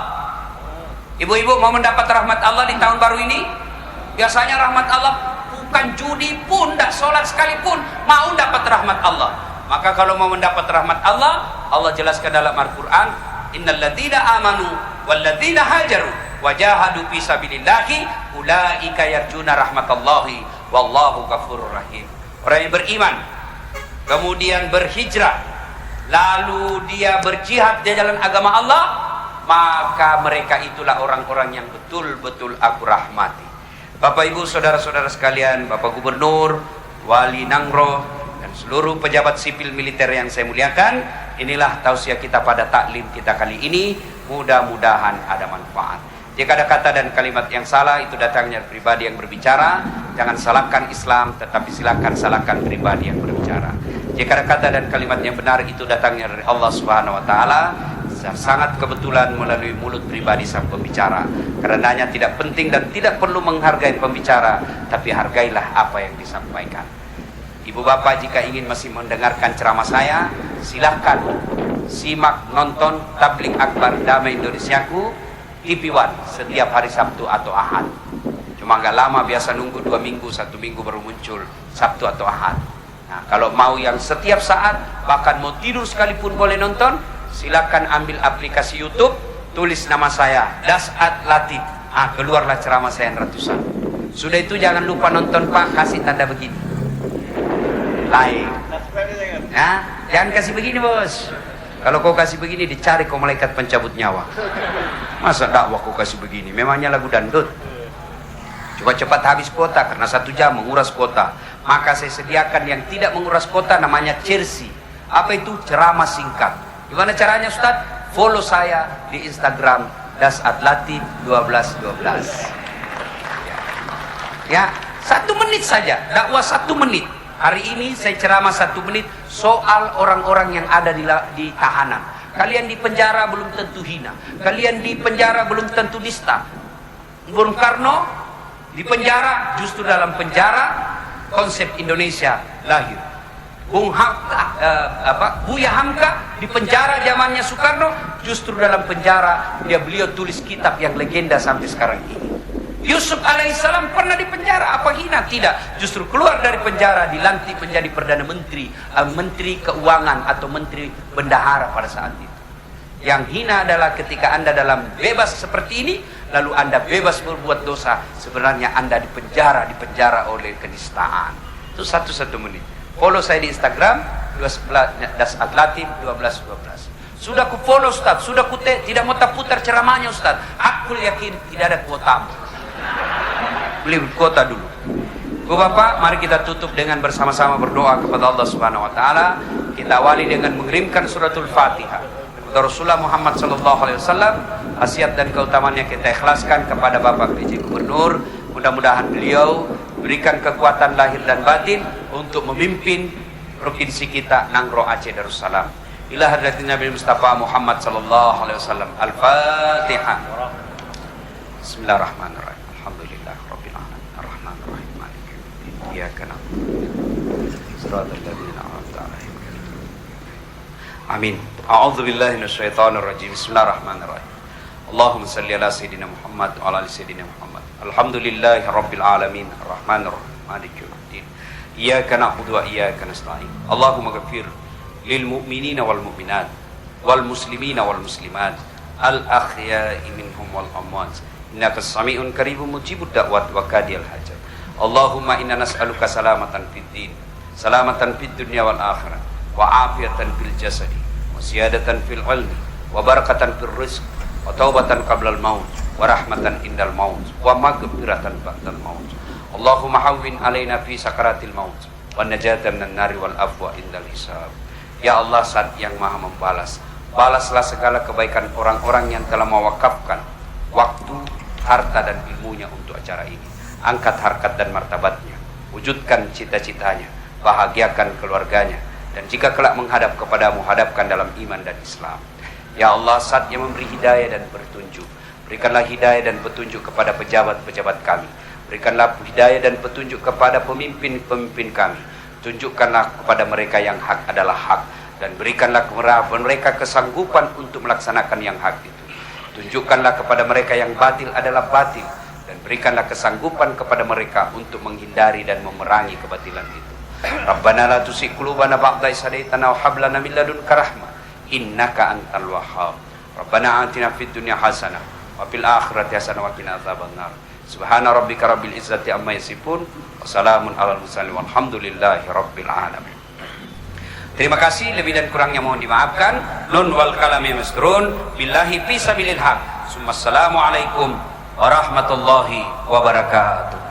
Ibu-ibu mau mendapat rahmat Allah di tahun baru ini? Biasanya rahmat Allah, bukan judi pun, tidak sholat sekalipun, mau dapat rahmat Allah. Maka kalau mau mendapat rahmat Allah, Allah jelaskan dalam Al-Quran, innal ladzina amanu wal ladzina hajaru wajahadu fi sabilillahi ulaika yarjuna rahmatallahi wallahu ghafurur rahim. Orang yang beriman kemudian berhijrah lalu dia berjihad di jalan agama Allah, maka mereka itulah orang-orang yang betul-betul aku rahmati. Bapak Ibu saudara-saudara sekalian, Bapak Gubernur, Wali Nangro, dan seluruh pejabat sipil militer yang saya muliakan, inilah tausiah kita pada taklim kita kali ini. Mudah-mudahan ada manfaat. Jika ada kata dan kalimat yang salah, itu datangnya dari pribadi yang berbicara. Jangan salahkan Islam, tetapi silakan salahkan pribadi yang berbicara. Jika ada kata dan kalimat yang benar, itu datangnya dari Allah Subhanahu wa taala. Sangat kebetulan melalui mulut pribadi sang pembicara. Karenanya tidak penting dan tidak perlu menghargai pembicara, tapi hargailah apa yang disampaikan. Ibu bapak, jika ingin masih mendengarkan ceramah saya, silahkan simak nonton Tabligh Akbar Damai Indonesiaku TV One setiap hari Sabtu atau Ahad. Cuma nggak lama, biasa nunggu 2 minggu, 1 minggu baru muncul Sabtu atau Ahad. Nah, kalau mau yang setiap saat, bahkan mau tidur sekalipun boleh nonton, silakan ambil aplikasi YouTube, tulis nama saya Dasat Latif. Keluarlah ceramah saya yang ratusan. Sudah itu jangan lupa nonton Pak, kasih tanda begini. Like. Nah, jangan kasih begini bos. Kalau kau kasih begini, dicari kau malaikat pencabut nyawa. Masa dakwah kau kasih begini? Memangnya lagu dangdut? Coba cepat habis kuota, karena 1 jam menguras kuota. Maka saya sediakan yang tidak menguras kuota, namanya Chersi. Apa itu? Ceramah singkat. Gimana caranya Ustaz? Follow saya di Instagram Dasat Latif 1212. Ya, 1 menit saja. Dakwah 1 menit. Hari ini saya ceramah 1 menit soal orang-orang yang ada di tahanan. Kalian di penjara belum tentu hina. Kalian di penjara belum tentu nista. Bung Karno di penjara, justru dalam penjara konsep Indonesia lahir. Buya Hamka di penjara zamannya Soekarno, justru dalam penjara beliau tulis kitab yang legenda sampai sekarang ini. Yusuf alaihissalam pernah di penjara, apa hina? Tidak, justru keluar dari penjara dilantik menjadi Perdana Menteri, Menteri Keuangan atau Menteri Bendahara pada saat itu. Yang hina adalah ketika Anda dalam bebas seperti ini, lalu Anda bebas berbuat dosa, sebenarnya Anda dipenjara oleh kenistaan. Itu 1 menit. Follow saya di Instagram Dasat Latif 1212. Sudah ku follow Ustaz, sudah ku tidak mau putar ceramahnya Ustaz. Aku yakin tidak ada kuotamu. Beli kuota dulu. Bu Bapak, mari kita tutup dengan bersama-sama berdoa kepada Allah Subhanahu wa taala. Kita awali dengan mengirimkan suratul Fatihah kepada Rasulullah Muhammad sallallahu alaihi wasallam. Khasiat dan keutamaannya kita ikhlaskan kepada Bapak PJ Gubernur. Mudah-mudahan beliau berikan kekuatan lahir dan batin untuk memimpin provinsi kita Nangro Aceh Darussalam. Ila hadratin Nabi Mustafa Muhammad sallallahu alaihi wasallam. Al-Fatihah. Bismillahirrahmanirrahim. Alhamdulillah rabbil alamin. Arrahmanir rahim. Maliki yaumiddin. Iyyaka na'budu shiratal ladzina an'amta 'alaihim. Amin. A'udzu billahi minasyaitonir rajim. Bismillahirrahmanirrahim. Allahumma shalli ala sayidina Muhammad wa ala ali sayidina Muhammad. Alhamdulillahi rabbil alamin. Arrahmanir rahim. Maliki yaumiddin. Iyyaka na'budu wa iyyaka nasta'in. Allahumma ighfir lil mu'minina wal mu'minat wal muslimina wal muslimat al ahya'i minhum wal amwat. Innaka sami'un qaribun mujibud da'wat wa qadiyal hajat. Allahumma inna nas'aluka salamatan fid din, salamatan fid dunya wal akhirah, wa afiyatan fil jasadi, wa ziyadatan fil ilmi, wa barakatan fil rizq, wa taubatan qablal maut, wa rahmatan indal maut, wa maghfiratan ba'dal maut. Allahumma hawwin alaina fi sakaratil maut, wa najatan minan nari wal afwa indal hisab. Ya Allah, Zat yang Maha membalas, balaslah segala kebaikan orang-orang yang telah mewakafkan waktu, harta dan ilmunya untuk acara ini. Angkat harkat dan martabatnya, wujudkan cita-citanya, bahagiakan keluarganya, dan jika kelak menghadap kepadamu, hadapkan dalam iman dan Islam. Ya Allah, Zat yang memberi hidayah dan petunjuk, berikanlah hidayah dan petunjuk kepada pejabat-pejabat kami. Berikanlah hidayah dan petunjuk kepada pemimpin-pemimpin kami. Tunjukkanlah kepada mereka yang hak adalah hak, dan berikanlah kepada mereka kesanggupan untuk melaksanakan yang hak itu. Tunjukkanlah kepada mereka yang batil adalah batil, dan berikanlah kesanggupan kepada mereka untuk menghindari dan memerangi kebatilan itu. Rabbana la tuzigh qulubana ba'da idh hadaitana wa hab lana min ladunka rahmah innaka antal wahhab. Rabbana atina fid dunya hasanah wa fil akhirati hasanah wa qina adzabannar. Subhana rabbika rabbil izzati amma yasifun wa salamun alal mursalin walhamdulillahi rabbil alamin. Terima kasih, lebih dan kurangnya mohon dimaafkan. Nun wal kalami masrun. Billahi fi sabilil haq. Assalamualaikum warahmatullahi wabarakatuh.